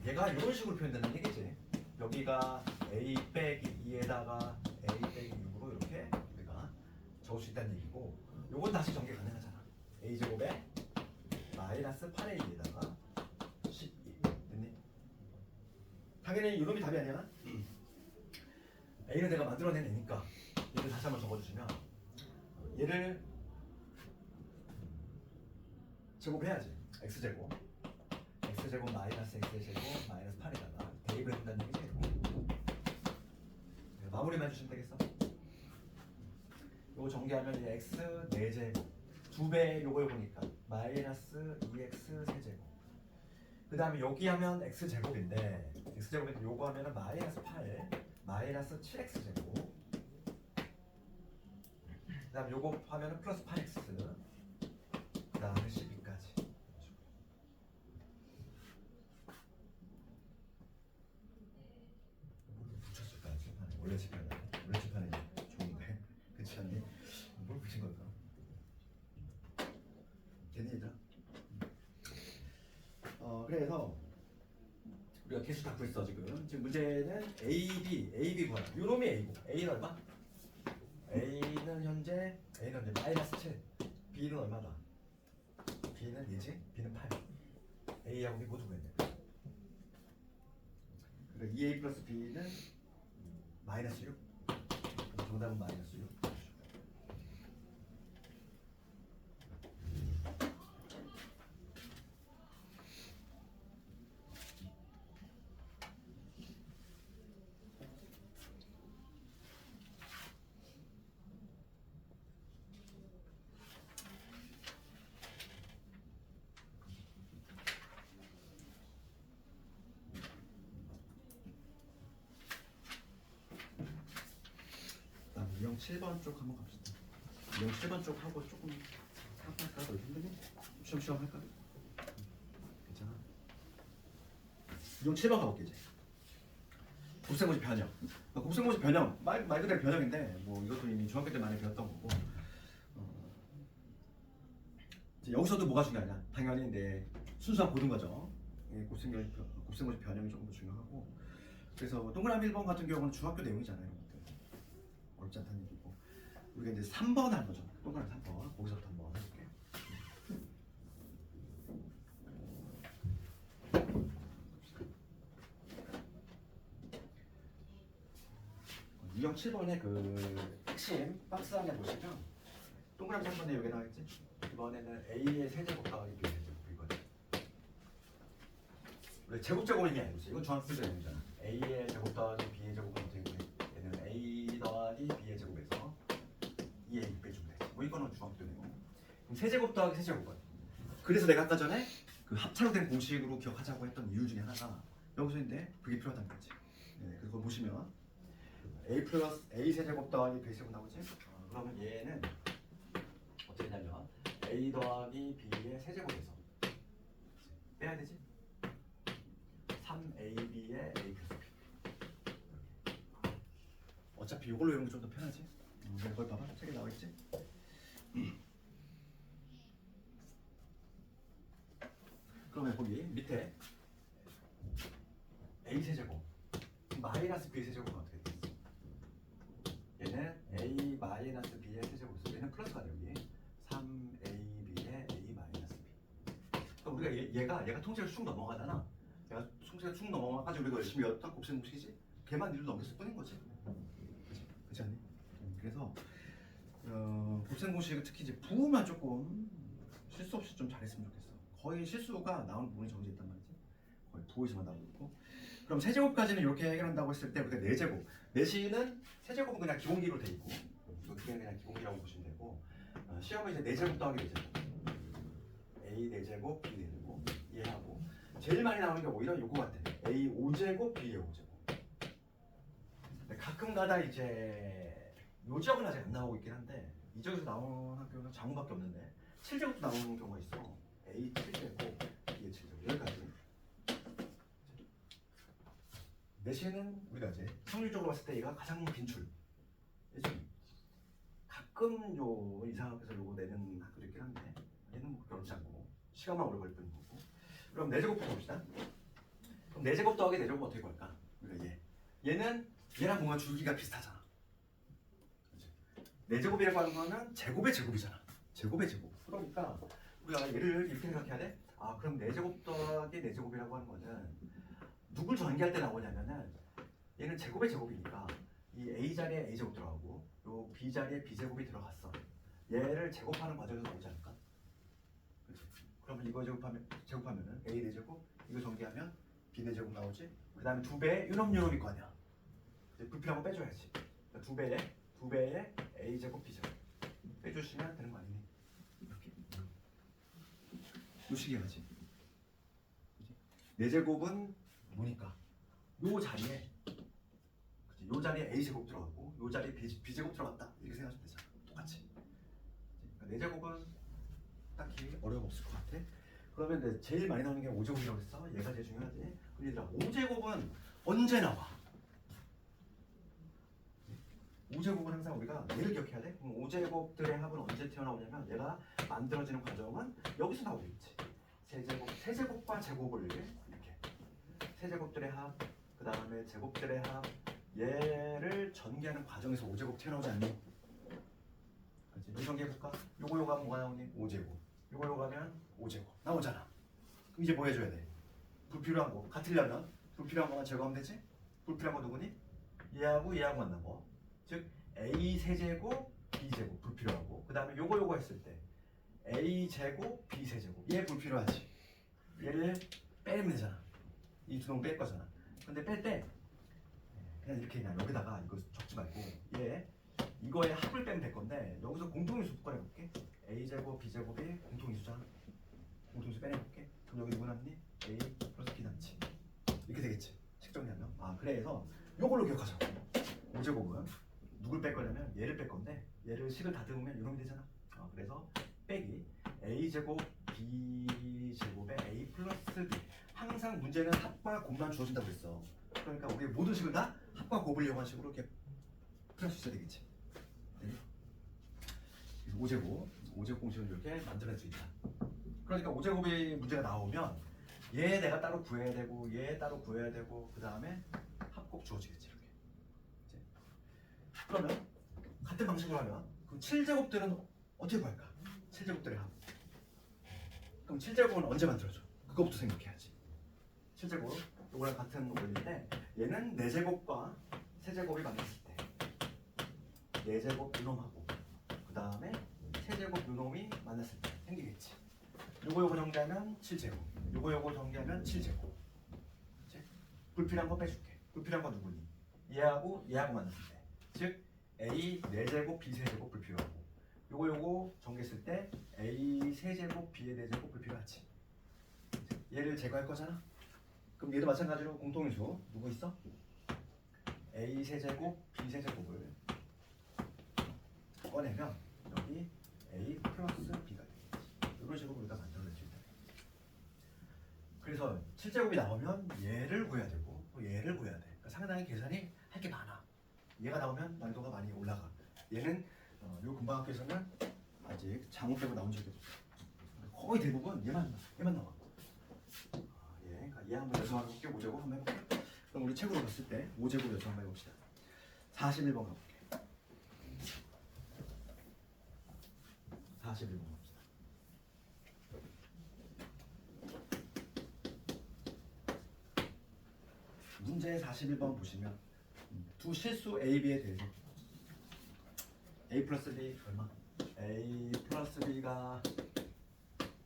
얘가 이런 식으로 표현된다는 얘기지. 여기가 a 빼기 2에다가 a 빼기 6으로 이렇게 우리가 적을 수 있다는 얘기고, 요건 다시 전개 가능하잖아. a 제곱에 마이너스 8a에다가 12 됐니? 당연히 이놈이 답이 아니야. a는 내가 만들어낸 애니까 얘를 다시 한번 적어주시면, 얘를 제곱해야지. x제곱 마이너스 x제곱 마이너스 8에다가 대입을 해준다는 얘기지. 마무리만 해주시면 되겠어. 요거 전개하면 이 x 4제곱 2배 요걸 보니까 마이너스 2x 세제곱, 그 다음에 여기 하면 x제곱인데 x제곱인데 요거 하면은 마이너스 8 마이너스 7x제곱, 그 다음에 요거 하면은 플러스 8x, 그 다음에 12까지. 붙였을까지? 원래 칠판에 좋은데 그렇지 않니? 뭘 붙인 걸까? 됐니 얘들아? 그래서 우리가 계속 닦고 있어 지금. 지금 문제는 AB 구하라. 요 놈이 A고, A는 얼마? A는 현재 마이너스 7. B는 얼마다? B는 2지? B는 8. A하고 B 모두 구했네. 그리고 2A 플러스 B는 마이너스 6. 정답은 마이너스 6. 유형 7번 쪽 한번 갑시다. 유형 7번 쪽 하고 조금 할까? 더 힘드니? 쉬엄쉬엄 할까? 괜찮아. 유형 7번 가볼게 이제. 곱셈고지 변형. 곱셈고지 변형 말 그대로 변형인데 뭐 이것도 이미 중학교 때 많이 배웠던 거고. 이제 여기서도 뭐가 중요하냐? 당연히 내 순수한 고등과정. 곱셈고지 변형이 조금 더 중요하고. 그래서 동그라미 1번 같은 경우는 중학교 내용이잖아요. 어렵지 않다는 얘기고, 우리가 이제 3번 할 거죠. 동그라미 3번. 거기서부터 한번 해볼게. 유형 7번의 그 핵심 박스 안에 보시면 동그라미 3번에 여기 나와있지? 이번에는 A의 세제곱 더하기 B의 세제곱 이거지. 우리 제곱제곱이 아니지. 이건 중학생 때 내용이잖아. A의 제곱 더하기 B의 제곱은 어떻게 돼? 얘는 A 더하기 B의 제곱에서 2A 빼주면 되지. 뭐 이거는 중학교 내용. 그럼 세제곱 더하기 세제곱은, 그래서 내가 아까 전에 그 합차로 된 공식으로 기억하자고 했던 이유 중에 하나가 여기서인데 그게 필요하다는 거지. 네, 그거 보시면 A 플러스 A 세제곱 더하기 B 세제곱 나오지? 그러면 얘는 어떻게 되냐면 A 더하기 B의 세제곱에서 빼야 되지? 3AB의 A 플러스 B. 어차피 이걸로 이런 게 좀 더 편하지? 거기 봐봐, 책에 나와있지? 그러면 거기 밑에 A 세제곱 마이너스 B 세제곱은 어떻게 되겠어? 얘는 A 마이너스 B의 세제곱에서 얘는 플러스가 돼. 여기 3AB의 A 마이너스 B. 그럼 우리가 얘가 통째로 쭉 넘어가잖아. 얘가 통째로 쭉 넘어가가지고 우리가 열심히 였던 곱셈 공식이지? 걔만 일로 넘겼을 뿐인 거지. 그렇지 않니? 그래서 곱셈 공식은 특히 이제 부호만 조금 실수 없이 좀 잘했으면 좋겠어. 거의 실수가 나오는 부분이 정해져 있단 말이지. 거의 부호에서만 나오고 있고. 그럼 세제곱까지는 이렇게 해결한다고 했을 때 우리가 4제곱. 내시는 세제곱은 그냥 기본기로 돼 있고, 이거 그냥 기본기라고 보시면 되고, 시험은 이제 4제곱 더하기 4제곱. A 4제곱, B 4제곱 이해하고, 제일 많이 나오는 게 오히려 요거 같아. A 5제곱, B의 5제곱. 가끔가다 이제 요 지역은 아직 안 나오고 있긴 한데 이 지역에서 나오는 학교는 장우밖에 없는데 7제곱도 나오는 경우가 있어. A 7제곱, B의 7제곱 여기까지. 내시는 우리가 이제 확률적으로 봤을 때 얘가 가장 빈출. 가끔 요 이상학교에서 요거 내는 학교도 있긴 한데 얘는 뭐 그렇지 않고. 시간만 오래 걸릴 뿐인 거고. 그럼 4제곱부터 봅시다. 그럼 4제곱 더하기 4제곱 어떻게 구할까? 그러니까 얘는 얘랑 뭔가 줄기가 비슷하잖아. 4제곱이라고 하는 거는 제곱의 제곱이잖아. 제곱의 제곱. 그러니까 우리가 얘를 이렇게 생각해야 돼. 아 그럼 4제곱 더하기 4제곱이라고 하는 거는 누굴 전개할 때 나오냐면은 얘는 제곱의 제곱이니까 이 A 자리에 A 제곱 들어가고 요 B 자리에 B 제곱이 들어갔어. 얘를 제곱하는 과정에서 나오지 않을까? 그렇지? 그러면 이거 제곱하면은 A 4제곱 이거 전개하면 B 4제곱 나오지? 그 다음에 2배의 유놈 있고 아니야. 이제 불필요한 거 빼줘야지. 그러니까 2배의 A 제곱 B 제곱 빼주시면 되는 거 아니니? 이렇게. 요 식이야지. 4제곱은 뭐니까? 요 자리에 그치? 요 자리에 A 제곱 들어가고 요 자리에 B 제곱 들어갔다 이렇게 생각하시면 되잖아. 똑같이. 그러니까 4제곱은 딱히 어려움 없을 것 같아. 그러면 이제 제일 많이 나오는 게 5제곱이라고 했어. 얘가 제일 중요하지. 근데 얘들아 5제곱은 언제 나와? 5제곱은 항상 우리가 얘를 기억해야 돼. 그럼 5제곱들의 합은 언제 튀어나오냐면 얘가 만들어지는 과정은 여기서 나오겠지. 세제곱과 제곱을 이렇게 세제곱들의 합, 그 다음에 제곱들의 합 얘를 전개하는 과정에서 5제곱 튀어나오지 않니? 그렇지? 이 전개해볼까? 요거 하면 뭐가 나오니? 5제곱. 요거 하면 5제곱 나오잖아. 그럼 이제 뭐 해줘야 돼? 불필요한 거 같으려면 불필요한 거만 제거하면 되지? 불필요한 거 누구니? 얘하고 만나고 즉 A 세제곱 B 제곱 불필요하고 그 다음에 요거 했을 때 A 제곱 B 세제곱 얘 불필요하지. 얘를 빼면 되잖아. 이 두 놈 뺄 거잖아. 근데 뺄 때 그냥 이렇게 여기다가 이거 적지 말고 얘 이거의 합을 빼면 될 건데 여기서 공통인수 꺼내볼게. A 제곱 B 제곱이 공통인수잖아. 공통인수 빼내볼게. 그럼 여기 누구 남니? A 플러스 B 남지. 이렇게 되겠지. 식정리하면. 아 그래서 요걸로 기억하자고. 5제곱은 누굴 뺄 거냐면 얘를 뺄 건데 얘를 식을 다듬으면 이놈이 되잖아. 그래서 빼기 A 제곱 B 제곱에 A 플러스 B. 항상 문제는 합과 곱만 주어진다고 했어. 그러니까 우리 모든 식을 다 합과 곱을 이용한 식으로 이렇게 풀할 수 있어야 되겠지. 네. 그래서 5제곱 공식을 이렇게 만들어낼 수 있다. 그러니까 5제곱의 문제가 나오면 얘 내가 따로 구해야 되고 얘 따로 구해야 되고 그 다음에 합 꼭 주어지겠지 이렇게. 이제. 그러면 같은 방식으로 하면 그럼 7제곱들은 어떻게 구할까? 7제곱들의 합. 그럼 7제곱은 언제 만들어져? 그거부터 생각해야지. 7제곱 이거랑 같은 원리인데 얘는 4제곱과 세제곱이 만났을 때 4제곱 유놈하고 그 다음에 세제곱 유놈이 만났을 때 생기겠지. 요거 정리하면 7제곱 요거 정리하면 7제곱. 그치? 불필요한 거 빼줄게. 불필요한 거 누구니? 얘하고 만났을 때 즉 A 4제곱 B 세제곱 불필요하고 요거 정리했을 때 A 세제곱 B의 4제곱 불필요하지. 얘를 제거할 거잖아. 그럼 얘도 마찬가지로 공통인수 누구 있어? A 세제곱 B 세제곱을 꺼내면 여기 A 플러스 B가 되겠지. 이런 식으로 우리가 만들어낼 수 있다. 그래서 7제곱이 나오면 얘를 구해야 되고 또 얘를 구해야 돼. 그러니까 상당히 계산이 할 게 많아. 얘가 나오면 난이도가 많이 올라가. 얘는 요 금방학교에서는 아직 장우 빼고 나온 적이 없어. 거의 대부분 얘만 나와. 그러니까 얘 한번 여서 한번 볼게. 5제곱 한번 해볼게. 그럼 우리 책으로 봤을 때 5제곱 여서 한번 해봅시다. 41번 가볼게. 41번 갑시다. 문제 41번 보시면 두 실수 A, B에 대해서 A 플러스 B 얼마? A 플러스 B가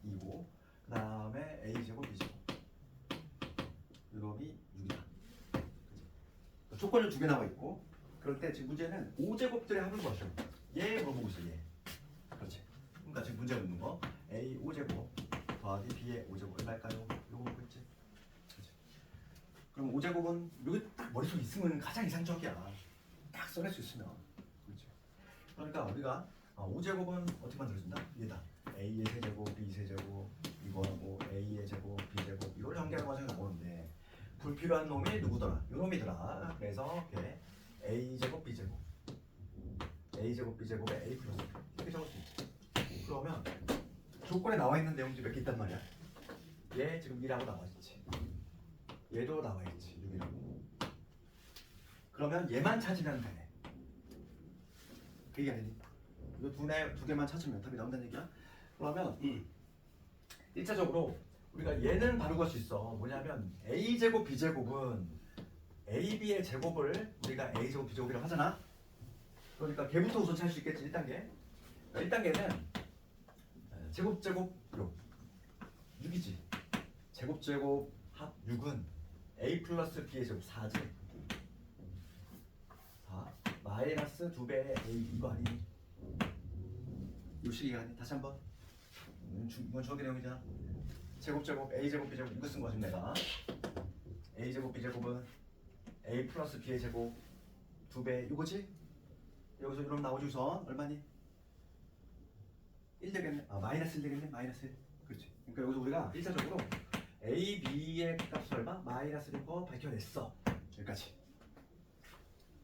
2고 그 다음에 A제곱 B제곱 유럽이 6이다. 그치? 조건이 2개 나와 있고 그럴 때 지금 문제는 5제곱들의 합을 구하셔. 얘 물어보고 있어. 얘. 그렇지. 그러니까 지금 문제 묻는 거 A 5제곱 더하기 B의 5제곱 얼마일까요? 이거 보고 있지. 그렇지. 그럼 5제곱은 여기 딱 머릿속에 있으면 가장 이상적이야. 딱 써낼 수 있으면. 그렇지. 그러니까 우리가 5제곱은 어떻게 만들어진다? 얘다. A의 세제곱, B 세제곱 이거하고 A의 제곱, B 제곱 이걸 전개하는 과정이 나오는데 불필요한 놈이 누구더라? 요 놈이더라. 그래서 이렇게 A 제곱, B 제곱, A 제곱, B 제곱에 A 플러스 B 이렇게 적을 수 있지. 그러면 조건에 나와 있는 내용들이 몇 개 있단 말이야. 얘 지금 2라고 나와 있지. 얘도 나와 있지. 6이라고. 그러면 얘만 찾으면 되네. 그게 아니니. 이거 두 개만 찾으면 답이 나온다는 얘기야. 그러면 1차적으로 우리가 얘는 바로 구할 수 있어. 뭐냐면 a제곱 b제곱은 ab의 제곱을 우리가 a제곱 b제곱이라고 하잖아. 그러니까 걔부터 우선 찾을 수 있겠지. 1단계. 1단계는 제곱 요 6이지. 제곱 합 6은 a 플러스 b의 제곱 4지. 4 마이너스 2배의 a 이거 아니니? 요 식이 아니? 다시 한번. 이건 주어의 내용이잖아. 제곱 a제곱 b제곱 이거 쓴 거지 내가. a제곱 b제곱은 a 플러스 b의 제곱 2배 이거지? 여기서 이러면 나오지 우선 얼마니? 1 되겠네. 아 마이너스 1 되겠네. 마이너스 1. 그렇지. 그러니까 여기서 우리가 1차적으로 a, b의 값을 얼마? 마이너스 1인 거 밝혀냈어. 여기까지.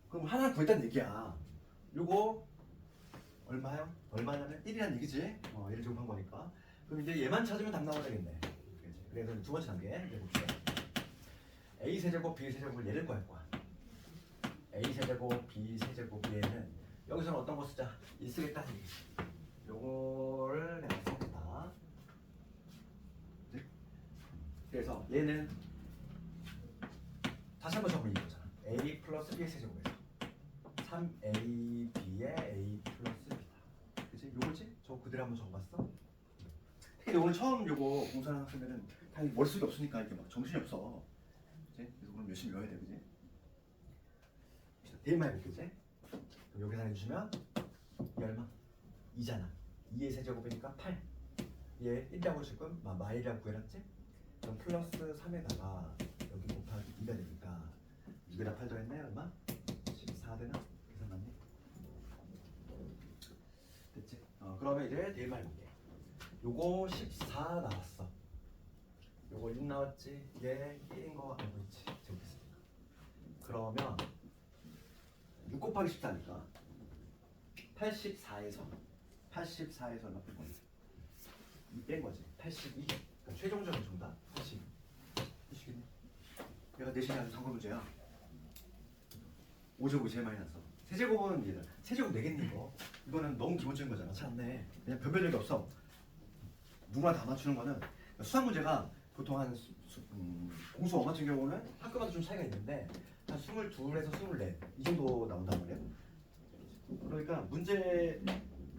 그럼 하나 구했다는 얘기야. 요거 얼마요? 얼마냐면 1이란 얘기지. 1을 제곱한 거니까. 그럼 이제 얘만 찾으면 답 나와야 되겠네. 그렇지. 그래서 두 번째 단계 이제 봅시다. a 세제곱 b 세제곱을 얘를 구할 거야. a 세제곱 b 세제곱 얘는 여기서는 어떤 거 쓰자? 1 쓰겠다는 얘기지. 요거를 내가 써본다. 네? 그래서 얘는 다시 한번 적으면 이거잖아. a 플러스 b의 세제곱에서 3ab의 a 플러스 b다. 그치? 요거지? 저거 그대로 한번 적어봤어? 특히 오늘 처음 요거 공부하는 학생들은 당연히 머릿속이 없으니까 이게 막 정신이 없어. 그치? 그래서 오늘 열심히 외워야 돼. 그치? 대입만 해볼게. 그치? 그럼 여기 계산해주시면 이 얼마? 2잖아. 2의 세제곱이니까 8. 얘 1이라고 지금 마이라고 구해놨지? 그럼 플러스 3에다가 여기 곱하기 2가 되니까 2에다 8 더했네 얼마? 14 되나? 계산 맞니? 됐지? 그러면 이제 대입만 해볼게. 요거 14 나왔어. 요거 6 나왔지? 얘 1인 거 알고 있지? 재밌으니까. 그러면 6 곱하기 14니까 84에서 얼마 뺀 거지? 2 뺀 거지. 82. 그러니까 최종적인 정답 82. 이시겠네. 얘가 내신이 아주 상관 문제야. 5제곱이 제일 많이 났어. 세제곱은 얘들 세제곱 내겠는 거. 이거는 너무 기본적인 거잖아. 참네. 그냥 별별력이 없어. 누구나 다 맞추는 거는 수학 문제가 보통 한 공수 엄마 같은 경우는 학교마다 좀 차이가 있는데 한 22에서 24 이 정도 나온단 말이야. 그러니까 문제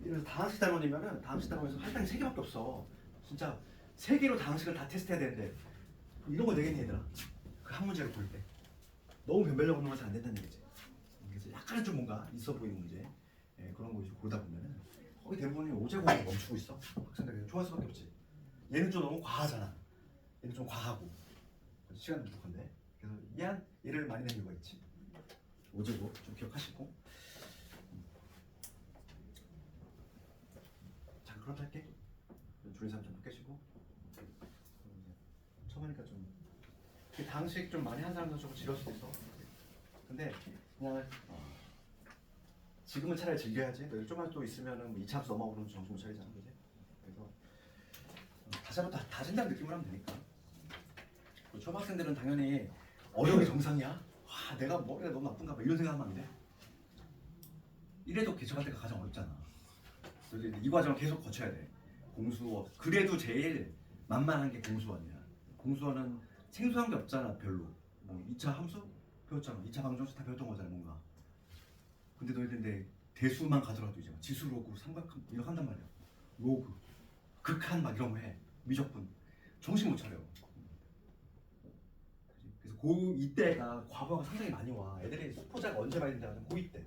예를 들어 다항식 단원이면은 다항식 단원에서 할 단이 3개밖에 없어. 진짜 3개로 다항식을 다 테스트해야 되는데 이런 거 되겠니 얘들아? 그 한 문제를 볼 때 너무 변별력 없는 건 잘 안 된다는 얘기지. 그래서 약간은 좀 뭔가 있어 보이는 문제 그런 거 고르다 보면은 거의 대부분이 5제곱에 멈추고 있어. 학생들이 좋아할 수밖에 없지. 얘는 좀 너무 과하잖아. 얘는 좀 과하고 시간 부족한데 그래서 얘를 많이 낸 이유가 있지. 5제곱 좀 기억하시고. 자 그럼 할게. 줄인 사람 좀 깨시고. 처음 하니까 좀 당식 좀 많이 한 사람도 조금 지럴 수도 있어. 근데 그냥 지금은 차라리 즐겨야지. 너 좀만 또 있으면은 2차 합수 넘어오면 정신 못 차리잖아, 그지? 그래서 다시 한번 다 진다는 느낌으로 하면 되니까. 초등학생들은 당연히 어려움이 정상이야. 와, 내가 머리가 너무 나쁜가 봐 이런 생각하면 안 돼. 이래도 개척할 때가 가장 어렵잖아. 그래서 이 과정을 계속 거쳐야 돼. 공수어. 그래도 제일 만만한 게 공수원이야. 공수원은 생소한 게 없잖아, 별로. 뭐 2차 함수 배웠잖아. 2차 방정식 다 배웠던 거잖아, 뭔가. 근데 너희들 대수만 가더라도 이제 지수 로그, 삼각함 이런 거 한단 말이야. 로그, 극한 막 이런 거 해. 미적분. 정신 못 차려. 그래서 고2 때가 과부하가 상당히 많이 와. 애들이 수포자가 언제 많이 된다 하면 고2 때.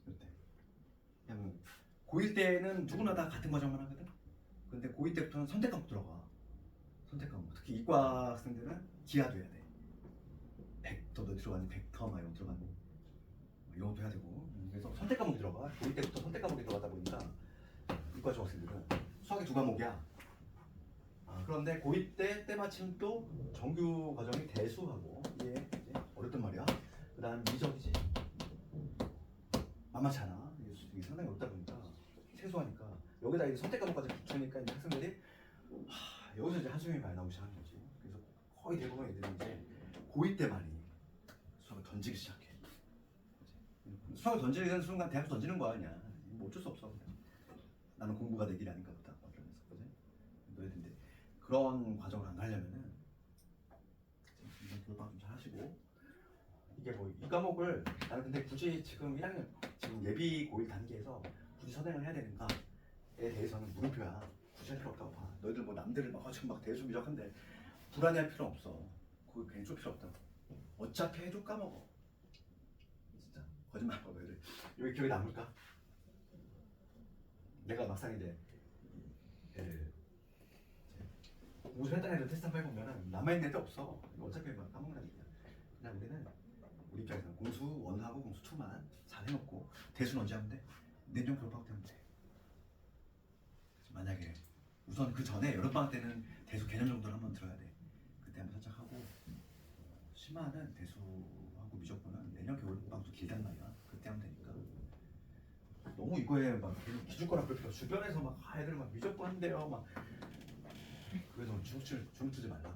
이때. 그냥 고1 때는 누구나 다 같은 과정만 하거든. 근데 고2 때부터는 선택 과목 들어가. 선택 과목. 특히 이과 학생들은 기하도 해야 돼. 벡터도 들어가니 벡터 막 이런 거 들어가니 이런 것도 해야 되고. 그래서 선택 과목이 들어가. 고2 때부터 선택 과목이 들어가다 보니까 이과 중학생들은 수학이 2과목이야. 그런데 고2 때 때마침 또 정규 과정이 대수하고 이게 이제 어렵단 말이야. 그 다음 미적이지. 만만치 않아. 이게 상당히 어렵다 보니까 최소하니까 여기다 이제 선택 과목까지 붙으니까 이제 학생들이 여기서 이제 한숨이 많이 나오기 시작하는 거지. 그래서 거의 대부분 애들이 이제 고2 때 많이 수학을 던지기 시작해. 수학을 던지는 순간 대학도 던지는 거야 그냥. 뭐 어쩔 수 없어 그냥. 나는 공부가 내 길이 아닌가 보다 이러면서 그지? 너희들 그런 과정을 안 가려면은 교육방 좀 잘 하시고 이게 뭐 이 과목을 나는 근데 굳이 지금 1학년 지금 예비 고1 단계에서 굳이 선행을 해야 되는가에 대해서는 물음표야. 굳이 할 필요 없다고 봐. 너희들 뭐 남들을 막 지금 막 대수비적한데 불안해할 필요 없어. 그거 괜히 줄 필요 없다. 어차피 해도 까먹어. 진짜 거짓말 하고 너희들 여기 기억에 남을까? 내가 막상 이제 공부를 했던 애들 테스트 한번 해보면은 남아있는 애들 없어. 어차피 막 까먹는다니까. 그냥 우리는 우리 입장에서는 공수 1하고 공수 2만 잘 해놓고 대수는 언제 하면 돼? 내년 겨울방학 때 하면 돼. 만약에 우선 그 전에 여름방학 때는 대수 개념 정도를 한번 들어야 돼. 그때 한번 살짝 하고 심화는 대수하고 미적분은 내년 겨울방학도 길단 말이야. 그때 하면 되니까. 너무 이거에 막 기죽거나 그럴 필요. 주변에서 막 애들 막 미적분 한대요. 막 그래서 주눅들지 말라.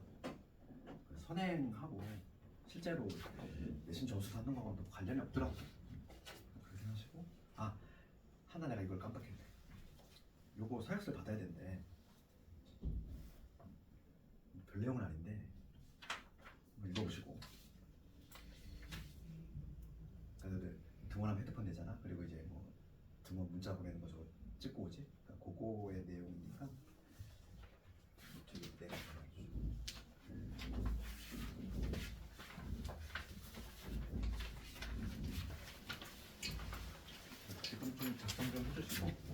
선행하고 실제로 내신 점수 받는 거하고도 관련이 없더라고. 그렇게 생각하시고 하나 내가 이걸 깜빡했네. 요거 사역서를 받아야 되는데 별 내용은 아닌데 한번 읽어보시고. 다들 등원하면 핸드폰 내잖아. 그리고 이제 뭐 등원 문자 보내는 거 저거 찍고 오지. 그러니까 그거의 내용이니까 저기 내가 지금 좀 작성 좀 해주시고.